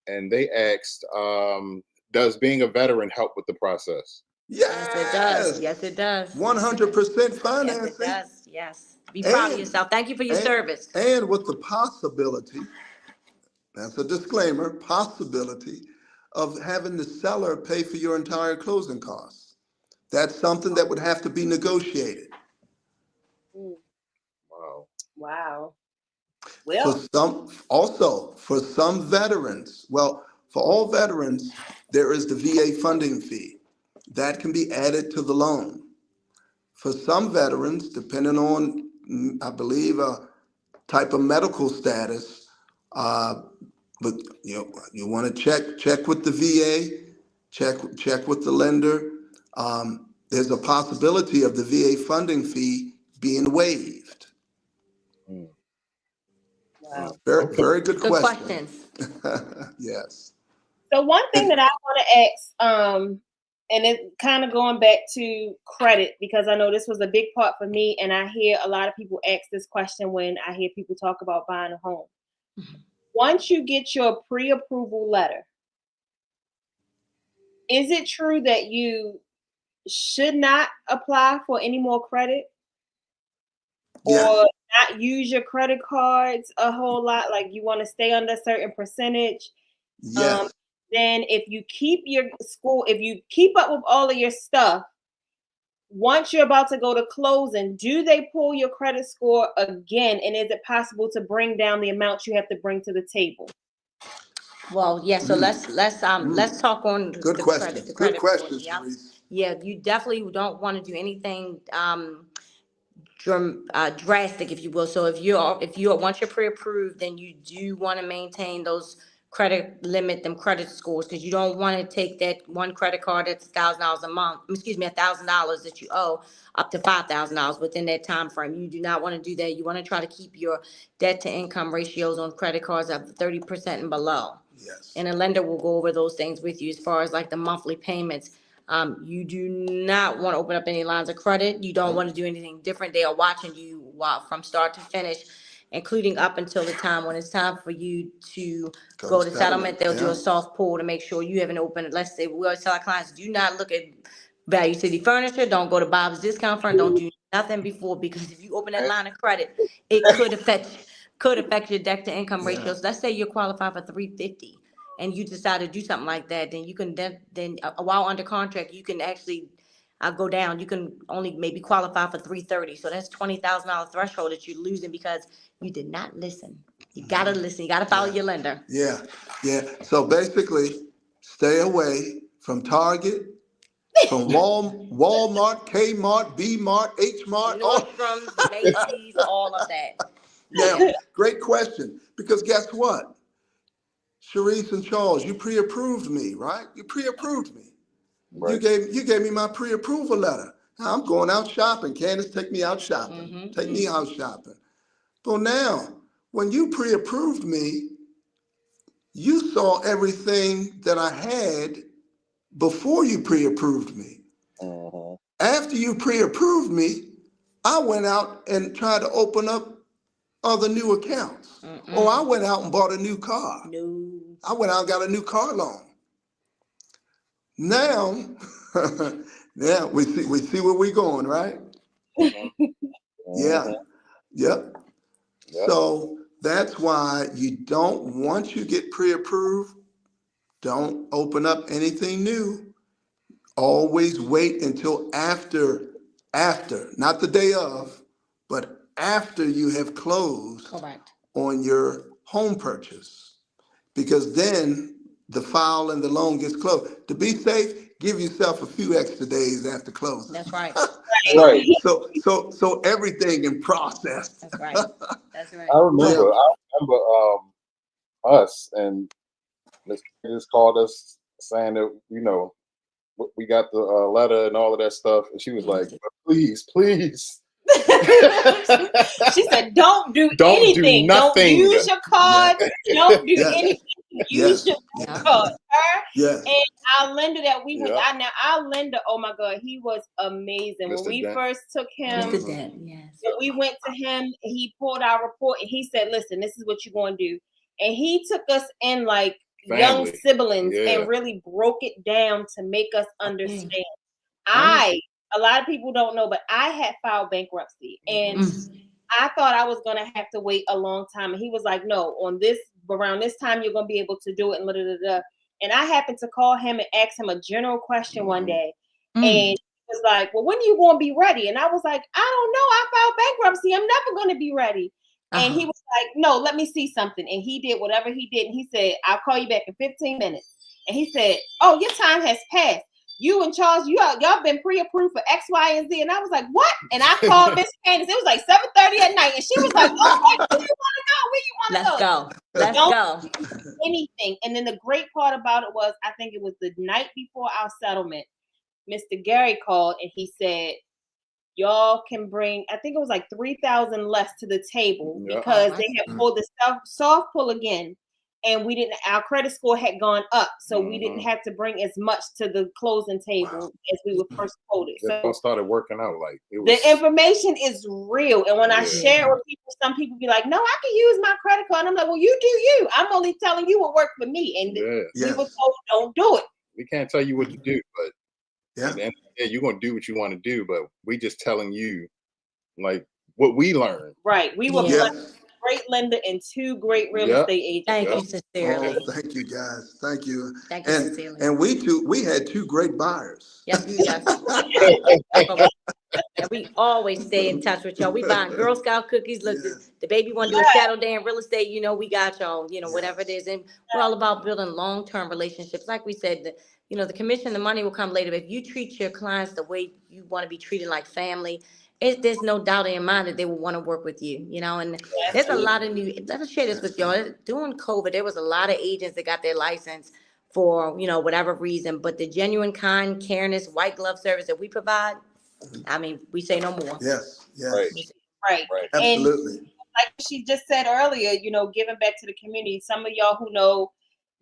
and they asked, does being a veteran help with the process? Yes, it does. Yes, it does. 100% financing. Yes, it does. Yes. Be proud of yourself. Thank you for your service. And with the possibility, that's a disclaimer, possibility of having the seller pay for your entire closing costs. That's something that would have to be negotiated. Wow. Well, For some veterans, for all veterans, there is the VA funding fee. That can be added to the loan. For some veterans, depending on, I believe, a type of medical status, but you want to check with the VA, check with the lender. There's a possibility of the VA funding fee being waived. wow. Very good Good question. questions. Yes. So one thing that I want to ask, and it kind of going back to credit, because I know this was a big part for me, and I hear a lot of people ask this question when I hear people talk about buying a home. Once you get your pre-approval letter, is it true that you should not apply for any more credit? Yes. Or not use your credit cards a whole lot? Like you want to stay under a certain percentage? Yes. Then if you keep if you keep up with all of your stuff, once you're about to go to closing, do they pull your credit score again? And is it possible to bring down the amount you have to bring to the table? Well, yeah. So let's talk on Good the question. credit. The Good credit question, score. Sharice. Yeah, you definitely don't want to do anything drastic, if you will. So if you once you're pre-approved, then you do want to maintain those credit scores, because you don't want to take that one credit card that's $1,000 a month. $1,000 that you owe up to $5,000 within that time frame. You do not want to do that. You want to try to keep your debt to income ratios on credit cards up to 30% and below. Yes. And a lender will go over those things with you as far as like the monthly payments. You do not want to open up any lines of credit. You don't want to do anything different. They are watching you from start to finish, including up until the time when it's time for you to go to settlement. They'll do a soft pull to make sure you haven't opened. Let's say we always tell our clients, do not look at Value City Furniture. Don't go to Bob's Discount Fund. Don't do nothing before, because if you open that line of credit, it could affect your debt to income ratios. Let's say you're qualified for 350. And you decide to do something like that, then you can then while under contract, you can actually go down. You can only maybe qualify for 330. So that's $20,000 threshold that you're losing because you did not listen. You gotta listen. You gotta follow your lender. Yeah. So basically, stay away from Target, from Walmart, Kmart, B-Mart, H-Mart, Nordstrom's, Macy's, all of that. Now, great question, because guess what? Sharice and Charles, you pre-approved me, right? You pre-approved me. Right. You gave me my pre-approval letter. Now I'm going out shopping. Candis, take me out shopping. Take me out shopping. But now, when you pre-approved me, you saw everything that I had before you pre-approved me. After you pre-approved me, I went out and tried to open up other new accounts. Or I went out and bought a new car. No. I went out and got a new car loan. Now, now we see where we're going, right? Yeah. Yep. So that's why you don't, once you get pre-approved, don't open up anything new. Always wait until after, not the day of, but after you have closed Correct. on your home purchase. Because then the file and the loan gets closed. To be safe, give yourself a few extra days after closing. That's right. Right. So everything in process. That's right. That's right. I remember us, and Miss just called us saying that, you know, we got the letter and all of that stuff, and she was like, please. She said, don't do Don't anything. do nothing. Don't use your card. Don't do anything. Use your card. Yes. And our lender that we had, our lender, oh my God, he was amazing. Mr. When we Dent. first took him, Mr. Dent, yes. when we went to him, he pulled our report and he said, listen, this is what you're going to do. And he took us in like young siblings and really broke it down to make us understand. A lot of people don't know, but I had filed bankruptcy and I thought I was going to have to wait a long time. And he was like, no, around this time, you're going to be able to do it. And I happened to call him and ask him a general question one day. And he was like, well, when are you going to be ready? And I was like, I don't know. I filed bankruptcy. I'm never going to be ready. And he was like, no, let me see something. And he did whatever he did. And he said, I'll call you back in 15 minutes. And he said, oh, your time has passed. You and Charles, y'all been pre-approved for X, Y, and Z. And I was like, what? And I called Miss Candis. It was like 7:30 at night. And she was like, oh, where you want to go? Where you want to go? Let's go. Anything. And then the great part about it was, I think it was the night before our settlement, Mr. Gary called and he said, y'all can bring, I think it was like 3,000 less to the table because they had pulled the soft pull again. And our credit score had gone up. So we didn't have to bring as much to the closing table as we were first quoted. So it started working out like it was. The information is real. And when I share it with people, some people be like, no, I can use my credit card. And I'm like, well, you do you. I'm only telling you what worked for me. And we were told, don't do it. We can't tell you what to do, but at the end of the day, you're going to do what you want to do. But we just telling you like what we learned. Right. We were blessed. Great lender and 2 great real estate agents. Thank you sincerely. Oh, thank you guys. Thank you. Thank you sincerely. And we had 2 great buyers. Yes. And we always stay in touch with y'all. We buying Girl Scout cookies. Look, the baby want to do a shadow day in real estate. You know, we got y'all, you know, whatever it is. And we're all about building long-term relationships. Like we said, the commission, the money will come later. But if you treat your clients the way you want to be treated like family, there's no doubt in your mind that they will want to work with you, you know, and there's a lot of let me share this with y'all. During COVID, there was a lot of agents that got their license for, whatever reason, but the genuine kind, careness, white glove service that we provide, I mean, we say no more. Yes. Right. Absolutely. And like she just said earlier, giving back to the community, some of y'all who know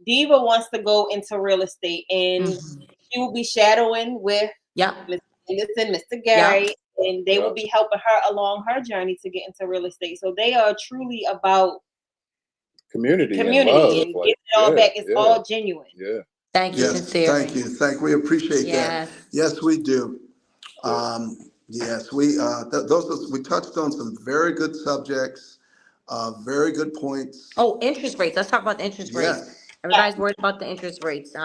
Diva wants to go into real estate and she will be shadowing with Ms. Anderson, Mr. Gary. And they will be helping her along her journey to get into real estate. So they are truly about community and giving it all back. It's all genuine. Yeah. Thank you, sincerely. Thank you. We appreciate that. Yes, we do. Yes, we we touched on some very good subjects, very good points. Oh, interest rates. Let's talk about the interest rates. Everybody's worried about the interest rates.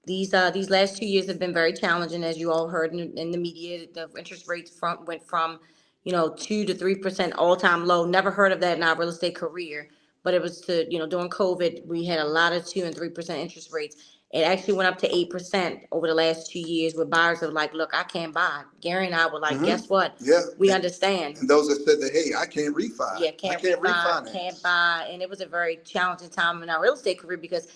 These last 2 years have been very challenging, as you all heard in the media. The interest rates went from 2 to 3% all-time low. Never heard of that in our real estate career, but it was during COVID we had a lot of 2 and 3% interest rates. It actually went up to 8% over the last 2 years, where buyers are like, look, I can't buy. Gary and I were like, guess what? We understand. And those that said that, hey, I can't refi. Yeah, can't refi, can't buy. And it was a very challenging time in our real estate career because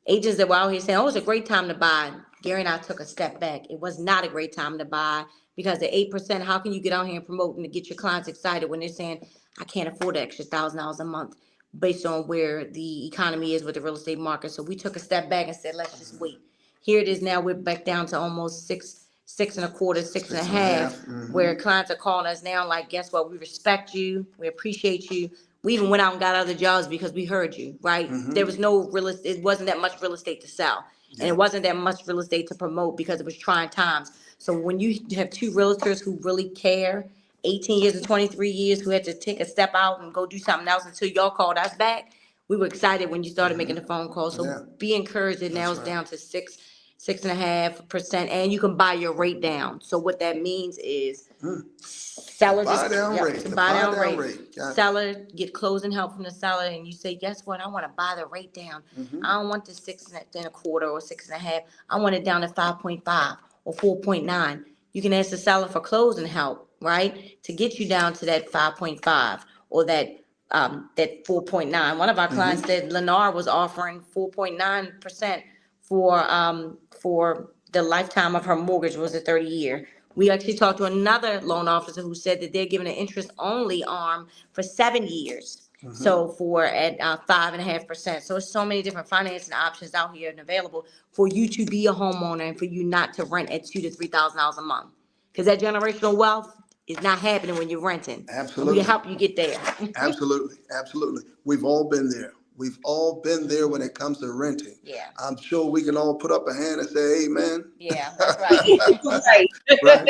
agents that were out here saying, oh, it's a great time to buy. Gary and I took a step back. It was not a great time to buy because at 8%, how can you get out here and promote and to get your clients excited when they're saying, I can't afford the extra $1,000 a month based on where the economy is with the real estate market. So we took a step back and said, let's just wait. Here it is now. We're back down to almost 6.25, 6.5, where clients are calling us now like, guess what? We respect you. We appreciate you. We even went out and got other jobs because we heard you, right? There was no it wasn't that much real estate to sell. And it wasn't that much real estate to promote because it was trying times. So when you have two realtors who really care, 18 years and 23 years, who had to take a step out and go do something else until y'all called us back, we were excited when you started making the phone call. So be encouraged. It now is down to 6.5%, and you can buy your rate down. So what that means is seller buy down rate. Buy down rate. Seller get closing help from the seller, and you say, guess what? I want to buy the rate down. I don't want the 6.25 or 6.5. I want it down to 5.5 or 4.9. You can ask the seller for closing help, right, to get you down to that 5.5 or that 4.9. One of our clients said Lennar was offering 4.9% for the lifetime of her mortgage, was a 30-year. We actually talked to another loan officer who said that they're giving an interest-only arm for 7 years. So for at 5.5%. So it's so many different financing options out here and available for you to be a homeowner and for you not to rent at $2,000 to $3,000 a month. Because that generational wealth is not happening when you're renting. Absolutely. We can help you get there. Absolutely. We've all been there. We've all been there when it comes to renting. Yeah. I'm sure we can all put up a hand and say, amen. Yeah, that's right. Right.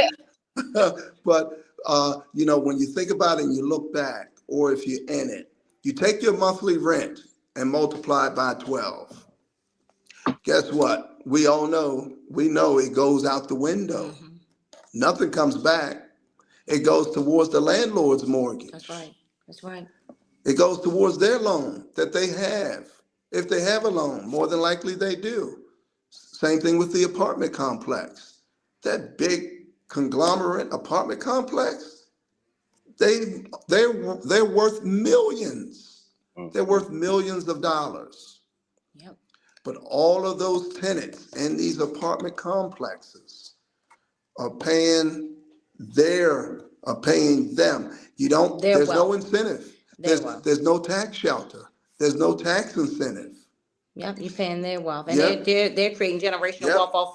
But, when you think about it and you look back, or if you're in it, you take your monthly rent and multiply it by 12. Guess what? We know it goes out the window. Nothing comes back. It goes towards the landlord's mortgage. That's right. It goes towards their loan that they have. If they have a loan, more than likely they do. Same thing with the apartment complex. That big conglomerate apartment complex, they're worth millions. They're worth millions of dollars. Yep. But all of those tenants in these apartment complexes are paying them. There's no incentive. There's no tax shelter. There's no tax incentive. Yep, you're paying their wealth, and they're creating generational wealth off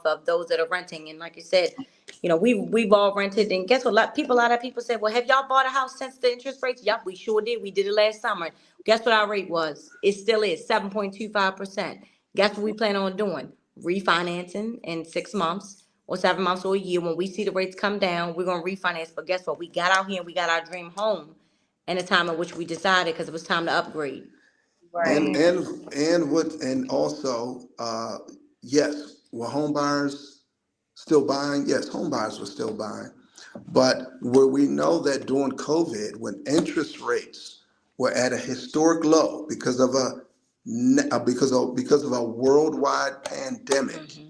of those that are renting. And like you said, we've all rented, and guess what? A lot of people said, well, have y'all bought a house since the interest rates? Yep, we sure did. We did it last summer. Guess what our rate was? It still is 7.25%. Guess what we plan on doing? Refinancing in 6 months or 7 months or a year. When we see the rates come down, we're gonna refinance. But guess what? We got out here and we got our dream home, and the time at which we decided because it was time to upgrade. Right. And also, yes, were home buyers still buying? Yes, home buyers were still buying. But where we know that during COVID, when interest rates were at a historic low because of a worldwide pandemic,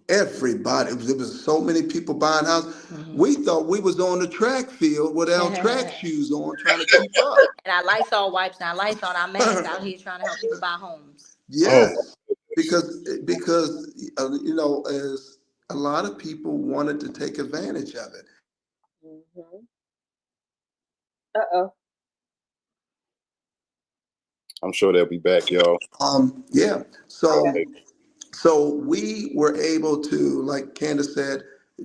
everybody, there was so many people buying houses. We thought we was on the track field with our track shoes on, trying to keep up. And our Lysol wipes and our Lysol and our masks out here trying to help people buy homes. Yes, because as a lot of people wanted to take advantage of it. I'm sure they'll be back, y'all. So we were able to, like Candis said,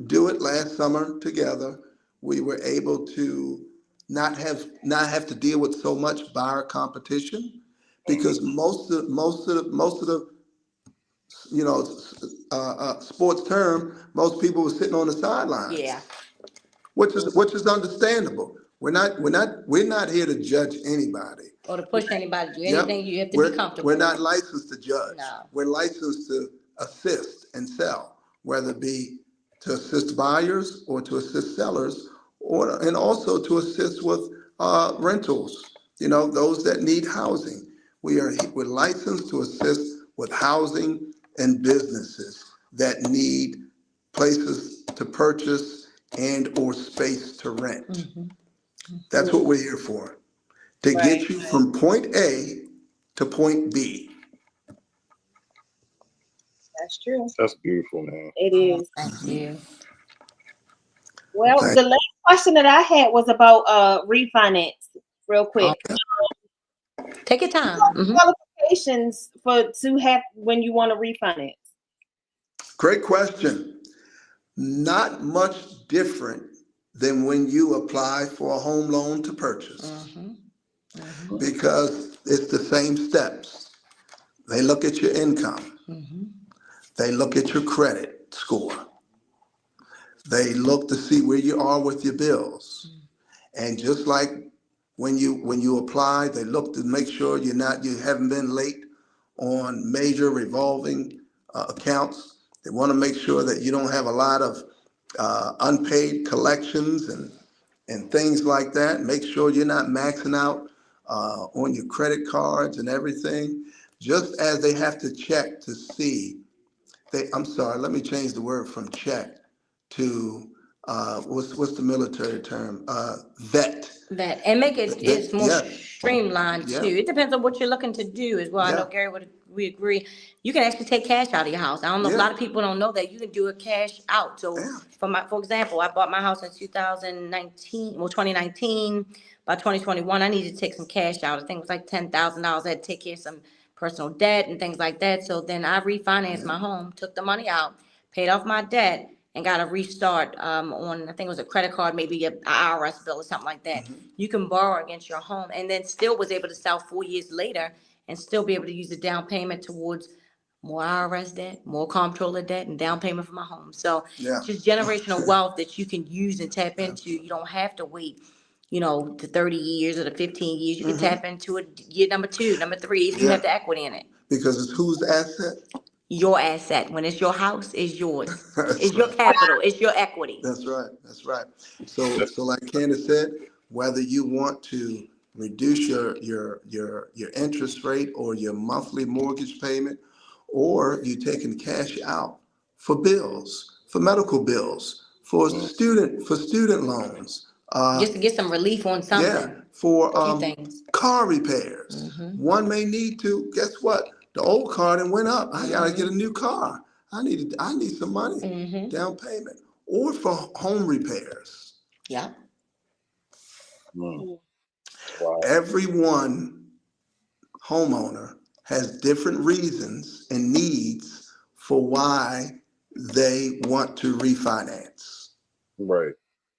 do it last summer together. We were able to not have to deal with so much buyer competition, because most of the sports term, most people were sitting on the sidelines. Yeah. Which is understandable. We're not here to judge anybody or to push anybody to do anything. You have to be comfortable. We're not licensed to judge. No. We're licensed to assist and sell, whether it be to assist buyers or to assist sellers, and also to assist with rentals. Those that need housing. We're licensed to assist with housing and businesses that need places to purchase and or space to rent. That's what we're here for, to get you from point A to point B. That's true. That's beautiful, man. It is. Thank you. Well, the last question that I had was about refinance, real quick. Okay. Take your time. Qualifications to have when you want to refinance. Great question. Not much different than when you apply for a home loan to purchase, because it's the same steps. They look at your income. They look at your credit score. They look to see where you are with your bills. And just like when you apply, they look to make sure you haven't been late on major revolving accounts. They want to make sure that you don't have a lot of unpaid collections and things like that. Make sure you're not maxing out on your credit cards and everything. Just as they have to check to see, I'm sorry, let me change the word from check to what's the military term? Vet. That and make it's more Yeah. streamlined Yeah. too. It depends on what you're looking to do as well. I know Gary we agree. You can actually take cash out of your house. I don't know. A lot of people don't know that you can do a cash out. So for example, I bought my house in 2019. By 2021, I needed to take some cash out. I think it was like $10,000. I had to take care of some personal debt and things like that. So then I refinanced my home, took the money out, paid off my debt, and got a restart on, I think it was a credit card, maybe an IRS bill or something like that. You can borrow against your home and then still was able to sell 4 years later and still be able to use the down payment towards more IRS debt, more comptroller debt, and down payment for my home. So just generational wealth that you can use and tap into. You don't have to wait, the 30 years or the 15 years. You can tap into it year number 2, number 3, if you have the equity in it. Because it's whose asset? Your asset. When it's your house, it's yours. It's your capital. It's your equity. That's right. That's right. So like Candace said, whether you want to reduce your interest rate or your monthly mortgage payment, or you taking cash out for bills, for medical bills, for student loans. Just to get some relief on something. For things. car repairs. One may need to, guess what? The old car then went up. I gotta get a new car. I need some money, down payment, or for home repairs. Yeah. Wow. Everyone homeowner has different reasons and needs for why they want to refinance. Right.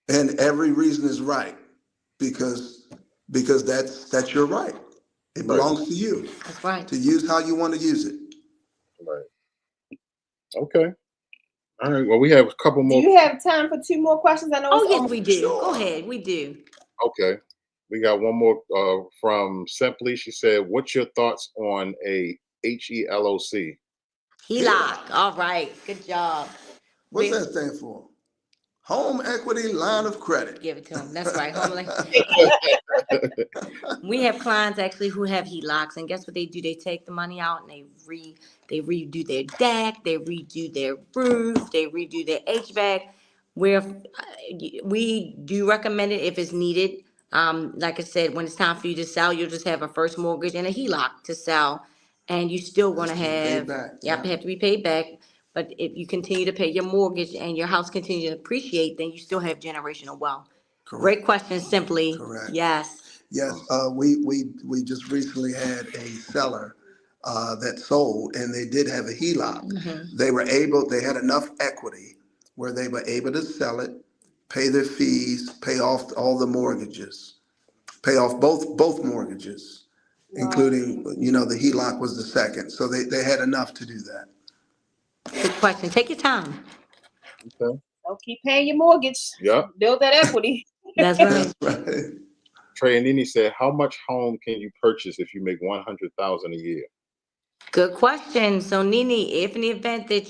And every reason is right because that's your right. It belongs to you. That's right. To use how you want to use it. Right. Okay. All right. Well, we have a couple more. Do you have time for 2 more questions? I know. Oh, yes, we do. Sure. Go ahead. We do. Okay. We got one more from Simply. She said, "What's your thoughts on a HELOC?" HELOC. All right. Good job. What's that stand for? Home Equity Line of Credit. Give it to them. That's right. We have clients actually who have HELOCs, and guess what they do? They take the money out and they redo their deck, they redo their roof, they redo their HVAC. Where we do recommend it if it's needed. Like I said, when it's time for you to sell, you'll just have a first mortgage and a HELOC to sell, and you're still going to have have to be paid back. But if you continue to pay your mortgage and your house continues to appreciate, then you still have generational wealth. Correct. Great question, Simply. Correct. Yes. Yes. We just recently had a seller that sold, and they did have a HELOC. They had enough equity where they were able to sell it, pay their fees, pay off all the mortgages, pay off both mortgages, including, the HELOC was the second. So they had enough to do that. Good question. Take your time. Okay. Don't keep paying your mortgage. Yeah. Build that equity. That's right. That's right. Trey and Nini said, "How much home can you purchase if you make $100,000 a year?" Good question. So Nini, if in the event that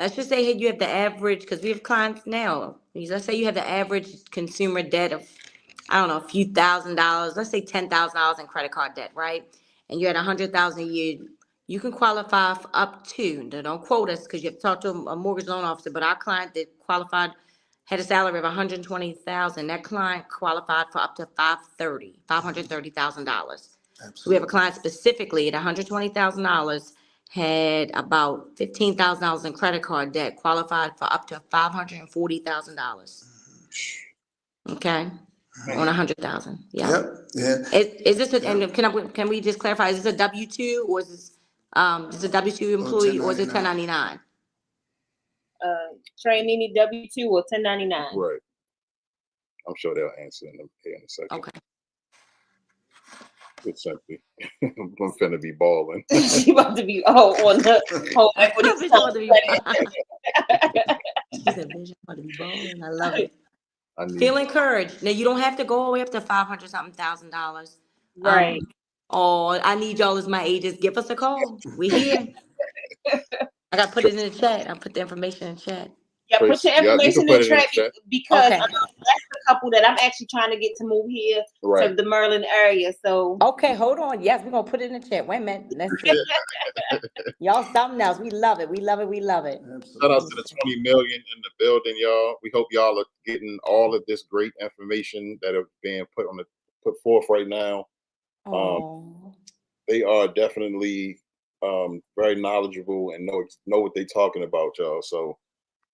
let's just say you have the average, because we have clients now. Let's say you have the average consumer debt of, I don't know, a few $1,000s. Let's say $10,000 in credit card debt, right? And you're at $100,000 a year. You can qualify for up to. Now, don't quote us because you have to talk to a mortgage loan officer. But our client that qualified had a salary of $120,000. That client qualified for up to $530,000. So we have a client specifically at $120,000 had about $15,000 in credit card debt, qualified for up to $540,000. Okay, on $100,000. Yeah. Yep. Yeah. Is this and can we just clarify? Is this a W-2 or is this a W-2 employee or is it 1099? Trey, Nini, W-2 or 1099? Right. I'm sure they'll answer in a second. Okay. It's simply, I'm finna be balling. She about to be on the whole equity. She about to be She said, "Bitch, I'm about to be balling." I love it. Feel encouraged. Now you don't have to go all the way up to $500,000. Right. I need y'all as my agents. Give us a call. We're here. I gotta put it in the chat. I'll put the information in the chat. Yeah, put your information in the chat because okay. that's the couple that I'm actually trying to get to move here to the Maryland area. So okay, hold on. Yes, we're gonna put it in the chat. Wait a minute. Let's see. Y'all something else. We love it. We love it. We love it. Shout out to the 20 million in the building, y'all. We hope y'all are getting all of this great information that are being put forth right now. They are definitely very knowledgeable and know what they're talking about, y'all. So,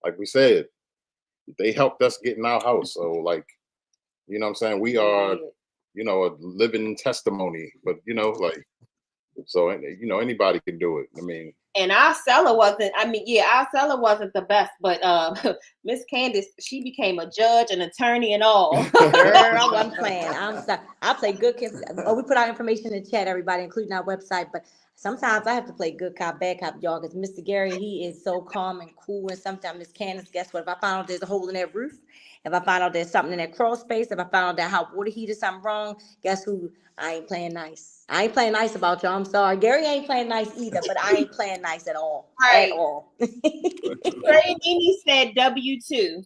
like we said, they helped us get in our house. So, like, you know what I'm saying? We are, you know, a living testimony. But, you know, like, so, you know, anybody can do it. I mean, and our seller wasn't, our seller wasn't the best, but Miss Candis, she became a judge, an attorney, and all. Girl, I wasn't playing. I'm sorry. I play good kids. We put our information in the chat, everybody, including our website, but sometimes I have to play good cop, bad cop, y'all, because Mr. Gary, he is so calm and cool, and sometimes Miss Candace, guess what? If I find out there's a hole in that roof, if I find out there's something in that crawl space, if I find out that hot water heater something wrong, guess who? I ain't playing nice. I ain't playing nice about y'all. I'm sorry. Gary ain't playing nice either, but I ain't playing nice at all. Right. At all. Trey Nene said W-2.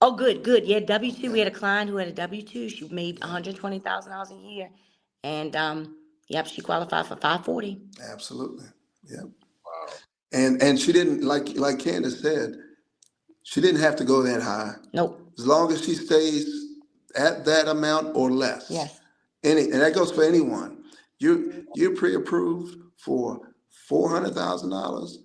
Oh, good. Yeah, W-2. We had a client who had a W-2. She made $120,000 a year. And yep, she qualified for 540. Absolutely. Yeah. Wow. And she didn't, like Candace said, she didn't have to go that high. Nope. As long as she stays at that amount or less. Yes. And that goes for anyone. You're pre-approved for $400,000.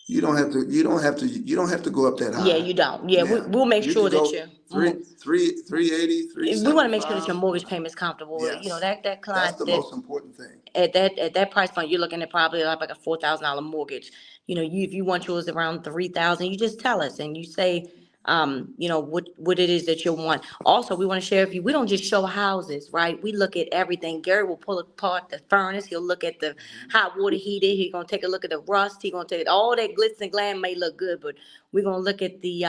You don't have to go up that high. Yeah, you don't. Yeah, we'll make sure that you 380, 375. We want to make sure that your mortgage payment is comfortable. Yes. You know, that client, that's the most important thing. At that price point, you're looking at probably like a $4,000 mortgage. You know, if you want yours around $3,000, you just tell us and you say, you know, what it is that you want. Also, we want to share with you, we don't just show houses, right? We look at everything. Gary will pull apart the furnace. He'll look at the hot water heater. He's going to take a look at the rust. He's going to take all that glitz and glam may look good, but we're going to look at the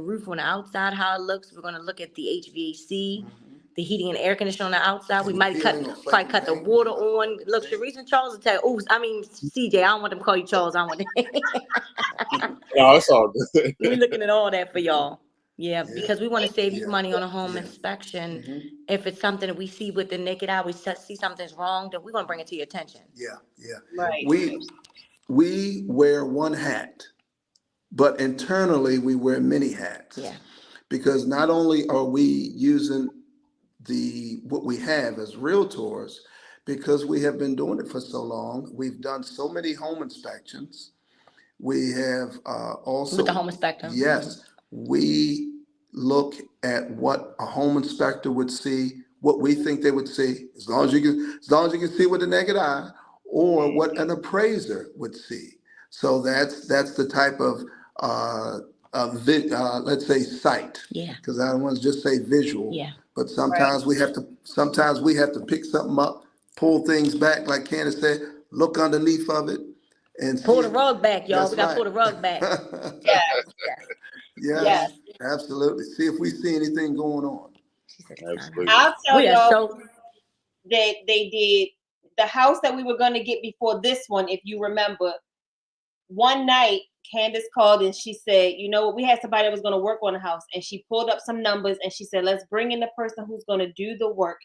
roof on the outside, how it looks. We're going to look at the HVAC, the heating and air conditioning on the outside. We might cut the water on. Look, Sharice and Charles will tell you, CJ, I don't want them to call you Charles. I don't want them. No, it's all good. We're looking at all that for y'all. Yeah, because we want to save you money on a home inspection. If it's something that we see with the naked eye, we see something's wrong, then we're going to bring it to your attention. Yeah. Right. We wear one hat, but internally we wear many hats. Yeah. Because not only are we using what we have as realtors, because we have been doing it for so long, we've done so many home inspections. We have also with the home inspector. Yes, we look at what a home inspector would see, what we think they would see, as long as you can see with the naked eye, or what an appraiser would see. So that's the type of let's say sight. Yeah. Because I don't want to just say visual. Yeah. But sometimes we have to pick something up, pull things back, like Candace said, look underneath of it, and pull the rug back, y'all. We gotta pull the rug back. Yes, absolutely. See if we see anything going on. I'll tell y'all that they did the house that we were going to get before this one. If you remember, one night Candace called and she said, you know what, we had somebody that was going to work on the house, and she pulled up some numbers and she said, let's bring in the person who's going to do the work.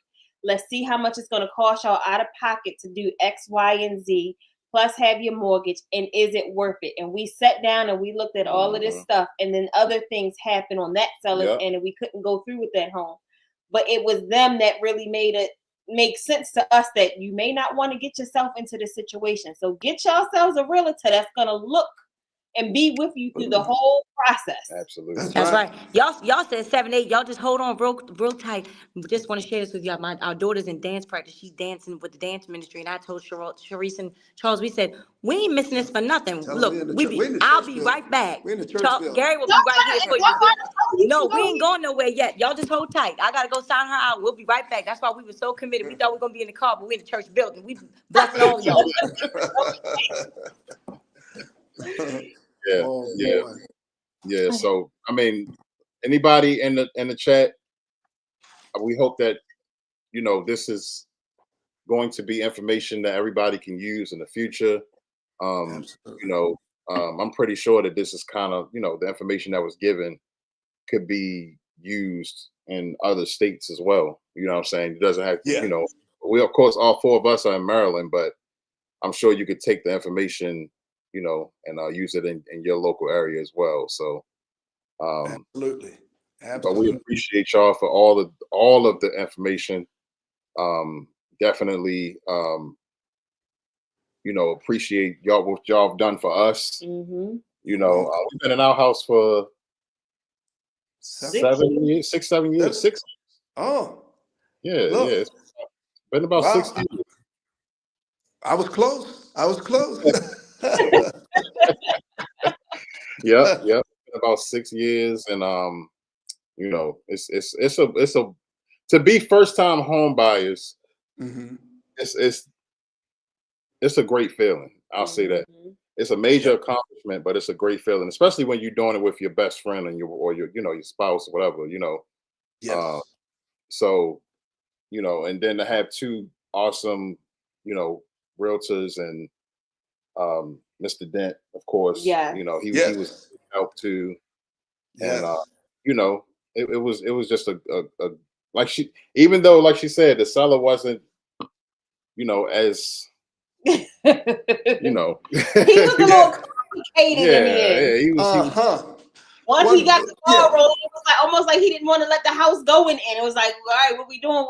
Let's see how much it's going to cost y'all out of pocket to do X, Y, and Z, plus have your mortgage, and is it worth it? And we sat down and we looked at all of this stuff, and then other things happened on that seller's end, and we couldn't go through with that home. But it was them that really made it make sense to us that you may not want to get yourself into this situation. So get yourselves a realtor that's going to look and be with you through the whole process. Absolutely. That's right. Y'all said 7, 8. Y'all just hold on real tight. Just want to share this with y'all. Our daughter's in dance practice. She's dancing with the dance ministry. And I told Sharice and Charles, we said, we ain't missing this for nothing. Look, I'll be right back. We're in the church. Gary will be right here for you. No, we ain't going nowhere yet. Y'all just hold tight. I got to go sign her out. We'll be right back. That's why we were so committed. We thought we were going to be in the car, but we're in the church building. We blessing all y'all. Yeah, yeah. So I mean, anybody in the chat, we hope that this is going to be information that everybody can use in the future. I'm pretty sure that this is kind of the information that was given could be used in other states as well. You know what I'm saying? It doesn't have to, we of course all 4 of us are in Maryland, but I'm sure you could take the information and use it in your local area as well. So, absolutely. But we appreciate y'all for all of the information. Definitely, appreciate y'all what y'all have done for us. Mm-hmm. We've been in our house for 7 years, 6, 7 years, 6. Oh, yeah. It's been about 6 years. I was close. Yep. About 6 years, and it's a to be first time home buyers. Mm-hmm. It's a great feeling. I'll say that. It's a major accomplishment, but it's a great feeling, especially when you're doing it with your best friend and your spouse or whatever. Yes. So and then to have 2 awesome realtors and Mr. Dent, of course. Yeah. He was help too. And it was just a even though, like she said, the seller wasn't as he was a little complicated in the end. Yeah, he was. Once he got the ball rolling, it was like almost like he didn't want to let the house go in. It was like, all right, what we doing?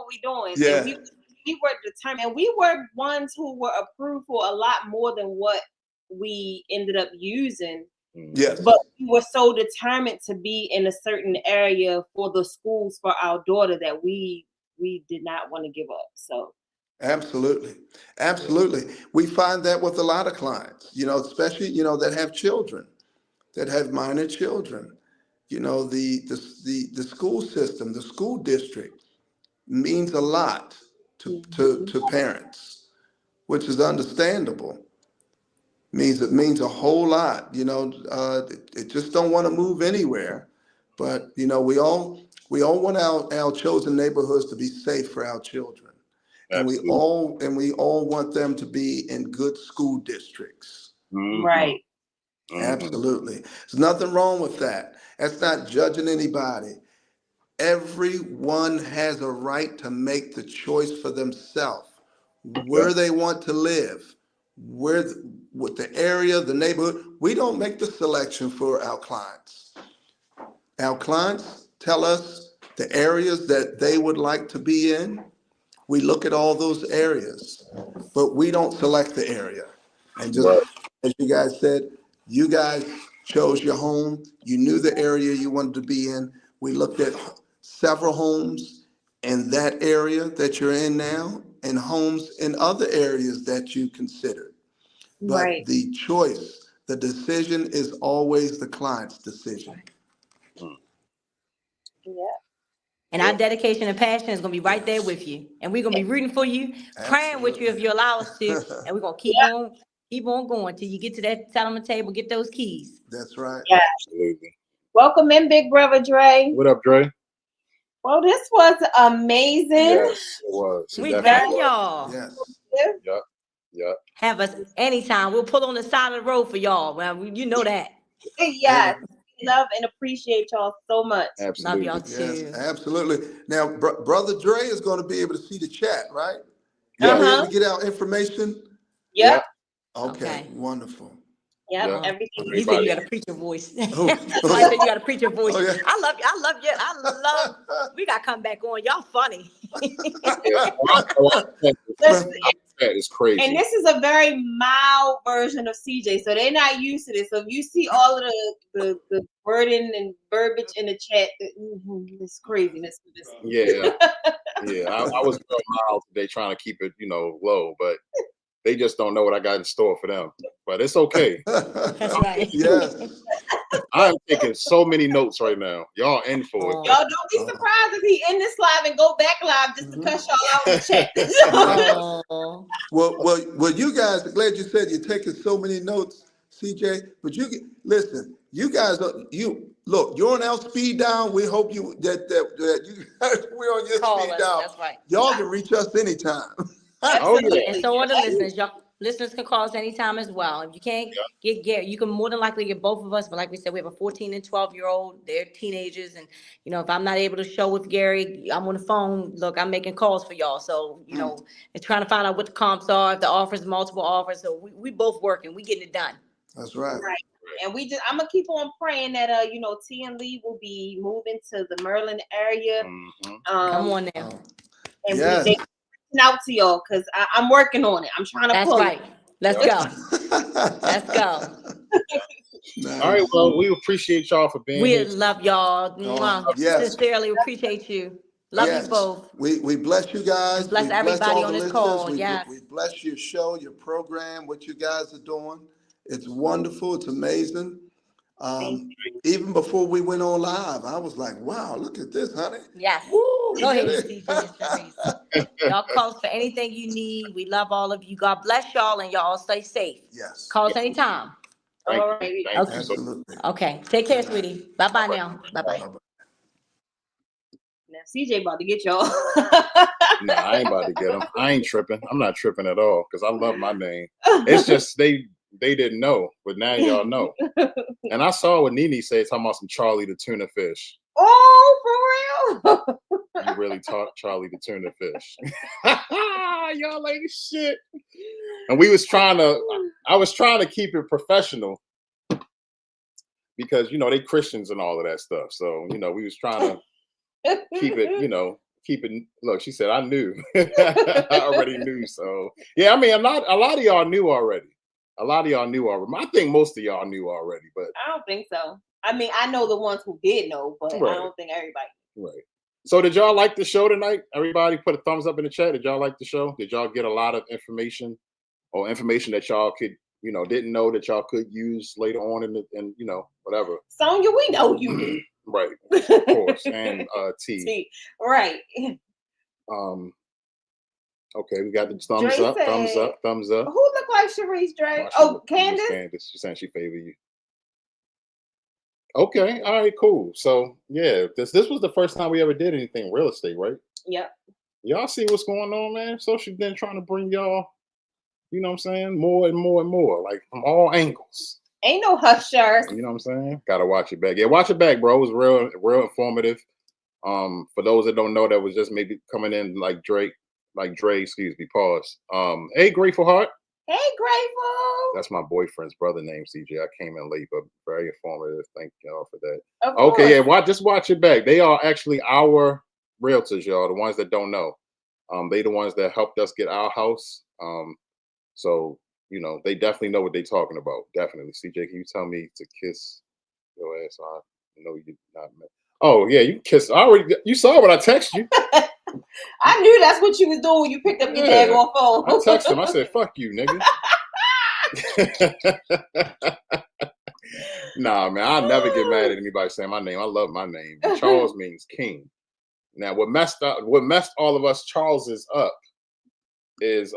Yeah. And we were determined. We were ones who were approved for a lot more than what we ended up using. Yes. But we were so determined to be in a certain area for the schools for our daughter that we did not want to give up. So Absolutely. We find that with a lot of clients, especially, that have children, that have minor children. The school system, the school district means a lot to parents, which is understandable. It means a whole lot. It just don't want to move anywhere. But we all want our chosen neighborhoods to be safe for our children. Absolutely. And we all want them to be in good school districts. Mm-hmm. Right. Mm-hmm. Absolutely. There's nothing wrong with that. That's not judging anybody. Everyone has a right to make the choice for themselves where they want to live, with the area, the neighborhood. We don't make the selection for our clients. Our clients tell us the areas that they would like to be in. We look at all those areas, but we don't select the area. And just as you guys said, you guys chose your home. You knew the area you wanted to be in. We looked at several homes in that area that you're in now and homes in other areas that you considered. But the choice, the decision is always the client's decision. Yeah. And our dedication and passion is going to be right there with you. And we're going to be rooting for you, praying with you if you allow us to. And we're going to keep on going till you get to that settlement table, get those keys. That's right. Yeah. Absolutely. Welcome in, Big Brother Dre. What up, Dre? Well, this was amazing. Yes, it was. We love y'all. Yes. Yep. Have us anytime. We'll pull on the side of the road for y'all. Well, you know that. Yes. Love and appreciate y'all so much. Absolutely. Love y'all too. Yes, absolutely. Now, Brother Dre is going to be able to see the chat, right? Yeah. Be able to get our information. Yep. Okay. Wonderful. Yep. Everything. He said you got a preacher voice. I Oh. said you got a preacher voice. Oh, yeah. I love you. I love. We got to come back on. Y'all funny. Listen, chat is crazy. And this is a very mild version of CJ, so they're not used to this. So if you see all of the wording and verbiage in the chat, it's craziness for this. Yeah, yeah. I was real mild today, trying to keep it, low, but they just don't know what I got in store for them. But it's okay. That's right. Yes. I'm taking so many notes right now. Y'all in for it. Y'all don't be surprised if he end this live and go back live just to cuss y'all out in the chat. Well, you guys, glad you said you're taking so many notes, CJ. But listen, you guys, you're on our speed down. We hope you that you guys, we're on your Call speed us, down. that's right. Y'all can reach us anytime. Oh yeah. And so are the listeners. Y'all listeners can call us anytime as well. If you can't get Gary, you can more than likely get both of us. But like we said, we have a 14 and 12-year-old. They're teenagers. And, if I'm not able to show with Gary, I'm on the phone. Look, I'm making calls for y'all. So, and trying to find out what the comps are, if the offers, multiple offers. So we both working. We getting it done. That's right. Right. And I'm going to keep on praying that, T and Lee will be moving to the Maryland area. Mm-hmm. Come on now. And Yes. they out to y'all because I'm working on it. I'm trying to pull right. Let's go. Let's go. Nice. All right. Well, we appreciate y'all for being here. We love y'all. Yes. Sincerely appreciate you. Love you both. We bless you guys. And bless we everybody all on the this listeners. call. We Yes. bless your show, your program, what you guys are doing. It's wonderful. It's amazing. Even before we went on live, I was like, wow, look at this, honey. Yes. Woo, Go ahead, CJ and Sharice. Y'all call us for anything you need. We love all of you. God bless y'all and y'all stay safe. Yes. Call us anytime. Thank All you. right. Thank you. Absolutely. Okay. Take care, sweetie. Bye-bye now. Bye-bye. Now CJ about to get y'all. Nah, I ain't about to get them. I ain't tripping. I'm not tripping at all because I love my name. It's just they didn't know, but now y'all know. And I saw what Nene said, talking about some Charlie the tuna fish. Oh, for real? You really taught Charlie the tuna fish. Y'all like shit. And I was trying to keep it professional because, they Christians and all of that stuff. So, we was trying to keep it, look, she said, I knew. I already knew. So, yeah, I mean, a lot of y'all knew already. I think most of y'all knew already, but I don't think so. I mean, I know the ones who did know, but I don't think everybody. Right. So did y'all like the show tonight? Everybody put a thumbs up in the chat. Did y'all like the show? Did y'all get a lot of information or information that y'all could, didn't know that y'all could use later on in whatever? Sonya, we know you did. Right. Of course. And T. Right. Okay, we got the thumbs Dre up, said, thumbs up. Who look like Sharice, Dre? Oh, Candis? Candis. She's saying she favor you. Okay, all right, cool. So yeah, this was the first time we ever did anything real estate, right? Yep. Y'all see what's going on, man? So she's been trying to bring y'all, you know what I'm saying, more and more and more, like from all angles. Ain't no hushers. You know what I'm saying? Gotta watch it back. Yeah, watch it back, bro. It was real informative. For those that don't know, that was just maybe coming in like Dre, excuse me, pause. Hey, Grateful Heart. Hey, Grateful. That's my boyfriend's brother named CJ. I came in late, but very informative. Thank y'all for that. Of course. Okay, yeah, just watch it back. They are actually our realtors, y'all. The ones that don't know. They the ones that helped us get our house. So they definitely know what they're talking about. Definitely. CJ, can you tell me to kiss your ass? I know you did not. Oh yeah, you kissed. You saw what I texted you. I knew that's what you was doing when you picked up your daggone phone. I texted him. I said, "Fuck you, nigga." Nah, man, I never get mad at anybody saying my name. I love my name. Charles means king. Now, what messed all of us Charleses up is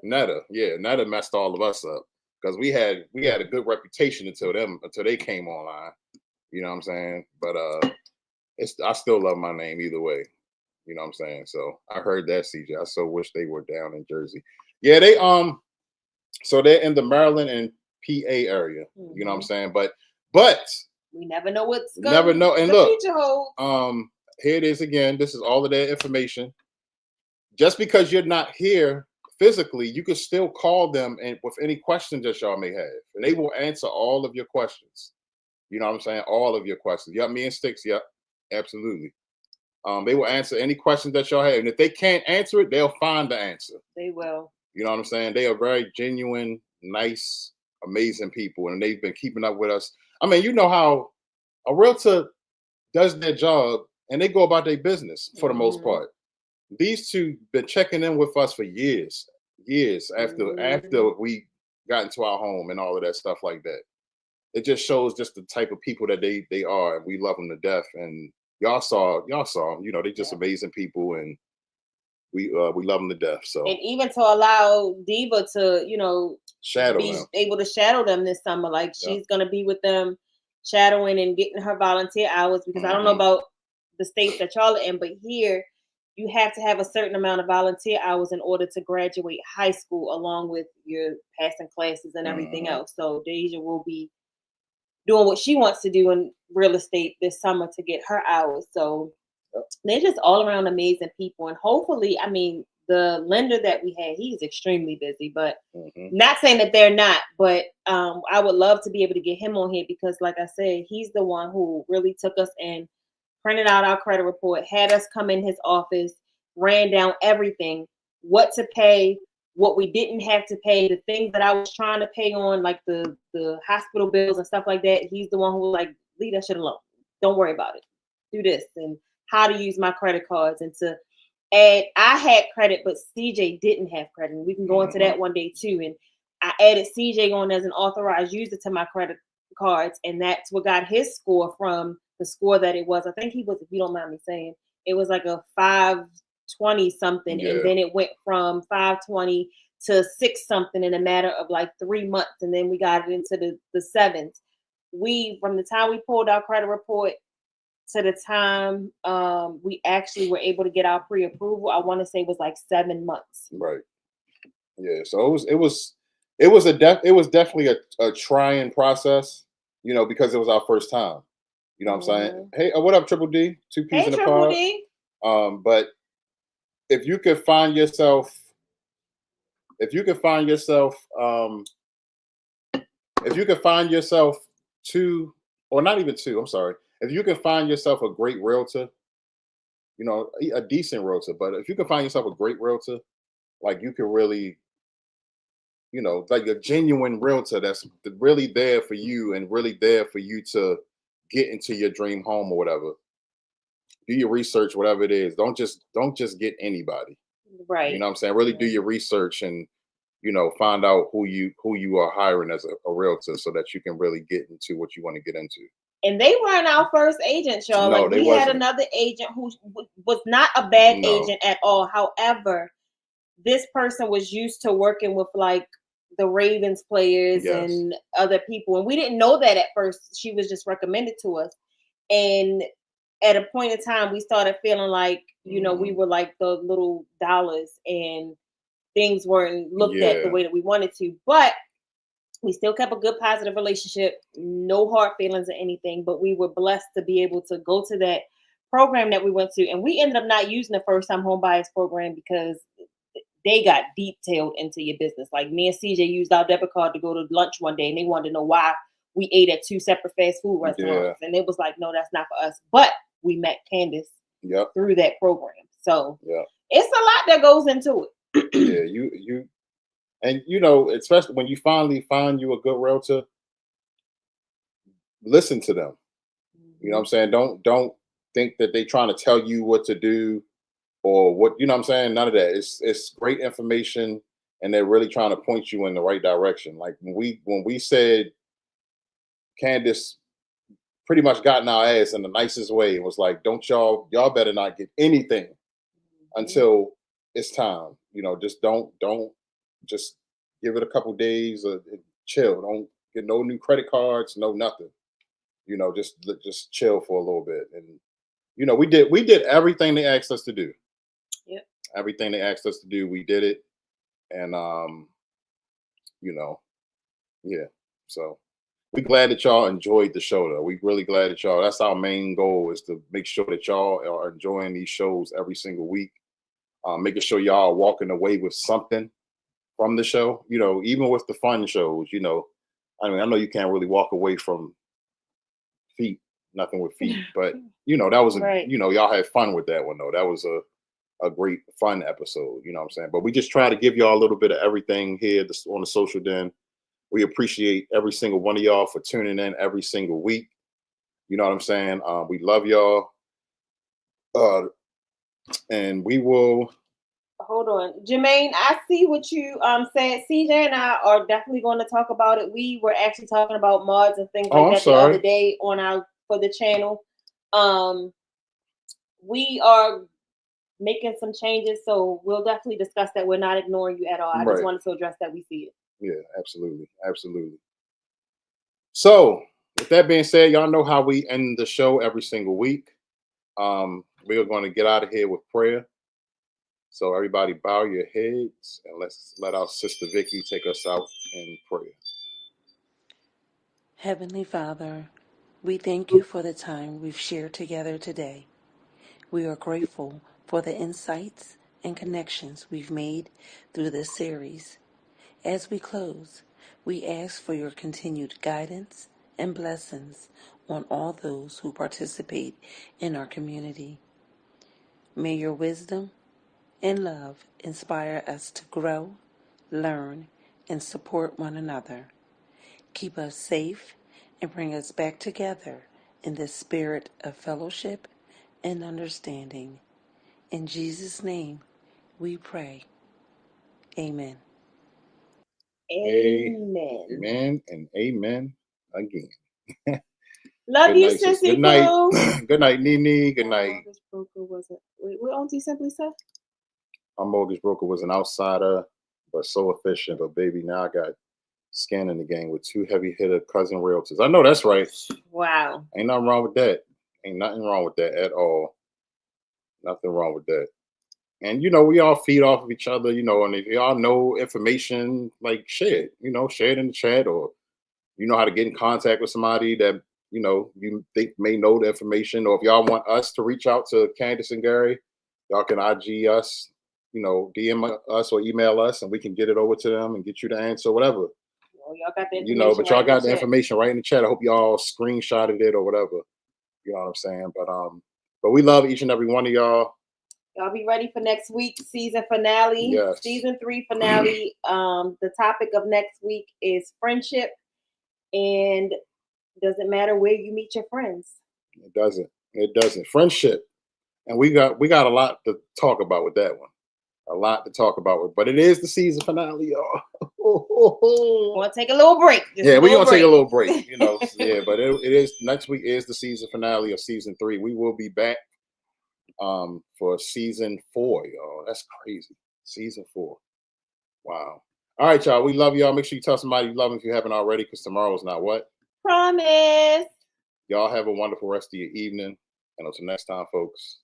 Netta. Yeah, Netta messed all of us up because we had a good reputation until they came online. You know what I'm saying? But I still love my name either way. You know what I'm saying? So I heard that, CJ. I so wish they were down in Jersey. Yeah, they so they're in the Maryland and PA area. Mm-hmm. You know what I'm saying? But we never know what's going never know. And look, future holds. Here it is again. This is all of their information. Just because you're not here physically, you can still call them and with any questions that y'all may have, and they will answer all of your questions. You know what I'm saying? All of your questions. Yep, me and Sticks. Yep, absolutely. They will answer any questions that y'all have. And if they can't answer it, they'll find the answer. They will. You know what I'm saying? They are very genuine, nice, amazing people. And they've been keeping up with us. I mean, you know how a realtor does their job and they go about their business for the most part. These two been checking in with us for years after we got into our home and all of that stuff like that. It just shows just the type of people that they are, and we love them to death. And y'all saw them, you know, they just amazing people, and we love them to death. So, and even to allow Diva to, you know, be able to shadow them this summer, like she's gonna be with them, shadowing and getting her volunteer hours, because I don't know about the states that y'all are in, but here you have to have a certain amount of volunteer hours in order to graduate high school, along with your passing classes and everything else. So Deja will be doing what she wants to do in real estate this summer to get her hours. So they're just all around amazing people. And hopefully, I mean, the lender that we had, he's extremely busy, but not saying that they're not, but I would love to be able to get him on here, because like I said, he's the one who really took us and printed out our credit report, had us come in his office, ran down everything, what to pay, what we didn't have to pay, the things that I was trying to pay on, like the hospital bills and stuff like that. He's the one who was like, leave that shit alone. Don't worry about it. Do this, and how to use my credit cards, and to add. I had credit, but CJ didn't have credit. And we can go into that one day too. And I added CJ on as an authorized user to my credit cards, and that's what got his score from the score that it was. I think he was, if you don't mind me saying, it was like a 520 something, and then it went from 520 to 6 something in a matter of like 3 months, and then we got it into the sevens. From the time we pulled our credit report to the time we actually were able to get our pre-approval, I want to say was like 7 months. Right. Yeah. So it was definitely a trying process, you know, because it was our first time. You know what I'm saying? Hey, what up, Triple D? 2 P's in the pod. D. But if you could find yourself, two, or not even two, I'm sorry. If you can find yourself a great realtor, you know, a decent realtor, but if you can find yourself a great realtor, like you can really, you know, like a genuine realtor that's really there for you and really there for you to get into your dream home or whatever. Do your research, whatever it is. Don't just get anybody. Right. You know what I'm saying? Really do your research and, you know, find out who you are hiring as a realtor, so that you can really get into what you want to get into. And they weren't our first agent, y'all. No, like we had another agent who was not a bad agent at all. However, this person was used to working with like the Ravens players and other people, and we didn't know that at first. She was just recommended to us, and at a point in time, we started feeling like, you know, we were like the little dollars, and things weren't looked at the way that we wanted to. But we still kept a good, positive relationship, no hard feelings or anything. But we were blessed to be able to go to that program that we went to, and we ended up not using the first-time home buyers program because they got detailed into your business. Like me and CJ used our debit card to go to lunch one day, and they wanted to know why we ate at 2 separate fast food restaurants, and it was like, no, that's not for us. But we met Candis through that program, so it's a lot that goes into it. you and you know, especially when you finally find you a good realtor, listen to them. You know what I'm saying? Don't think that they trying to tell you what to do or what, you know what I'm saying? None of that. It's great information, and they're really trying to point you in the right direction. Like when we said Candis pretty much got in our ass in the nicest way, it was like, don't y'all better not get anything until it's time. You know, just don't just give it a couple days or chill. Don't get no new credit cards, no nothing. You know, just chill for a little bit. And you know, we did everything they asked us to do. Yep. Everything they asked us to do, we did it. And you know, so we glad that y'all enjoyed the show, though. We really glad that y'all, that's our main goal, is to make sure that y'all are enjoying these shows every single week. Making sure y'all are walking away with something from the show, you know, even with the fun shows, you know. I mean, I know you can't really walk away from feet nothing with feet. But you know, that was Right. you know, y'all had fun with that one though. That was a great fun episode. You know what I'm saying? But we just try to give y'all a little bit of everything here on the Social Den. We appreciate every single one of y'all for tuning in every single week. You know what I'm saying? We love y'all. And we will. Hold on, Jermaine. I see what you said. CJ and I are definitely going to talk about it. We were actually talking about mods and things like that the other day for the channel. We are making some changes, so we'll definitely discuss that. We're not ignoring you at all. I just wanted to address that we see it. Yeah, absolutely. So with that being said, y'all know how we end the show every single week. We are going to get out of here with prayer. So everybody bow your heads and let's let our sister Vicky take us out in prayer. Heavenly Father, we thank you for the time we've shared together today. We are grateful for the insights and connections we've made through this series. As we close, we ask for your continued guidance and blessings on all those who participate in our community. May your wisdom and love inspire us to grow, learn, and support one another. Keep us safe and bring us back together in the spirit of fellowship and understanding. In Jesus' name, we pray. Amen. Amen. Amen and amen again. Love you, Sissy. Good night. Good night, Nene. Good night. Mortgage broker wasn't. What Auntie simply said? My mortgage broker was an outsider, but so efficient. But baby, now I got skin in the game with 2 heavy hitter cousin realtors. I know that's right. Wow. Ain't nothing wrong with that. Ain't nothing wrong with that at all. Nothing wrong with that. And you know, we all feed off of each other, you know, and if y'all know information, like share it, you know, share it in the chat, or you know how to get in contact with somebody that, you know, you think may know the information, or if y'all want us to reach out to Candis and Gary, y'all can IG us, you know, DM us or email us and we can get it over to them and get you the answer, whatever. Well, y'all got the information. You know, but y'all right got the information right in the chat. I hope y'all screenshotted it or whatever. You know what I'm saying? But we love each and every one of y'all. Y'all be ready for next week's season finale. Yes. Season 3 finale. The topic of next week is friendship, and doesn't matter where you meet your friends. It doesn't. Friendship. And we got a lot to talk about with that one. A lot to talk about with, but it is the season finale, y'all. Want to take a little break? We're gonna take a little break, you know. Yeah, but it is next week is the season finale of season 3. We will be back for season 4, y'all. That's crazy. Season 4. Wow. All right, y'all. We love y'all. Make sure you tell somebody you love them if you haven't already, because tomorrow's not what? Promise. Y'all have a wonderful rest of your evening. And until next time, folks.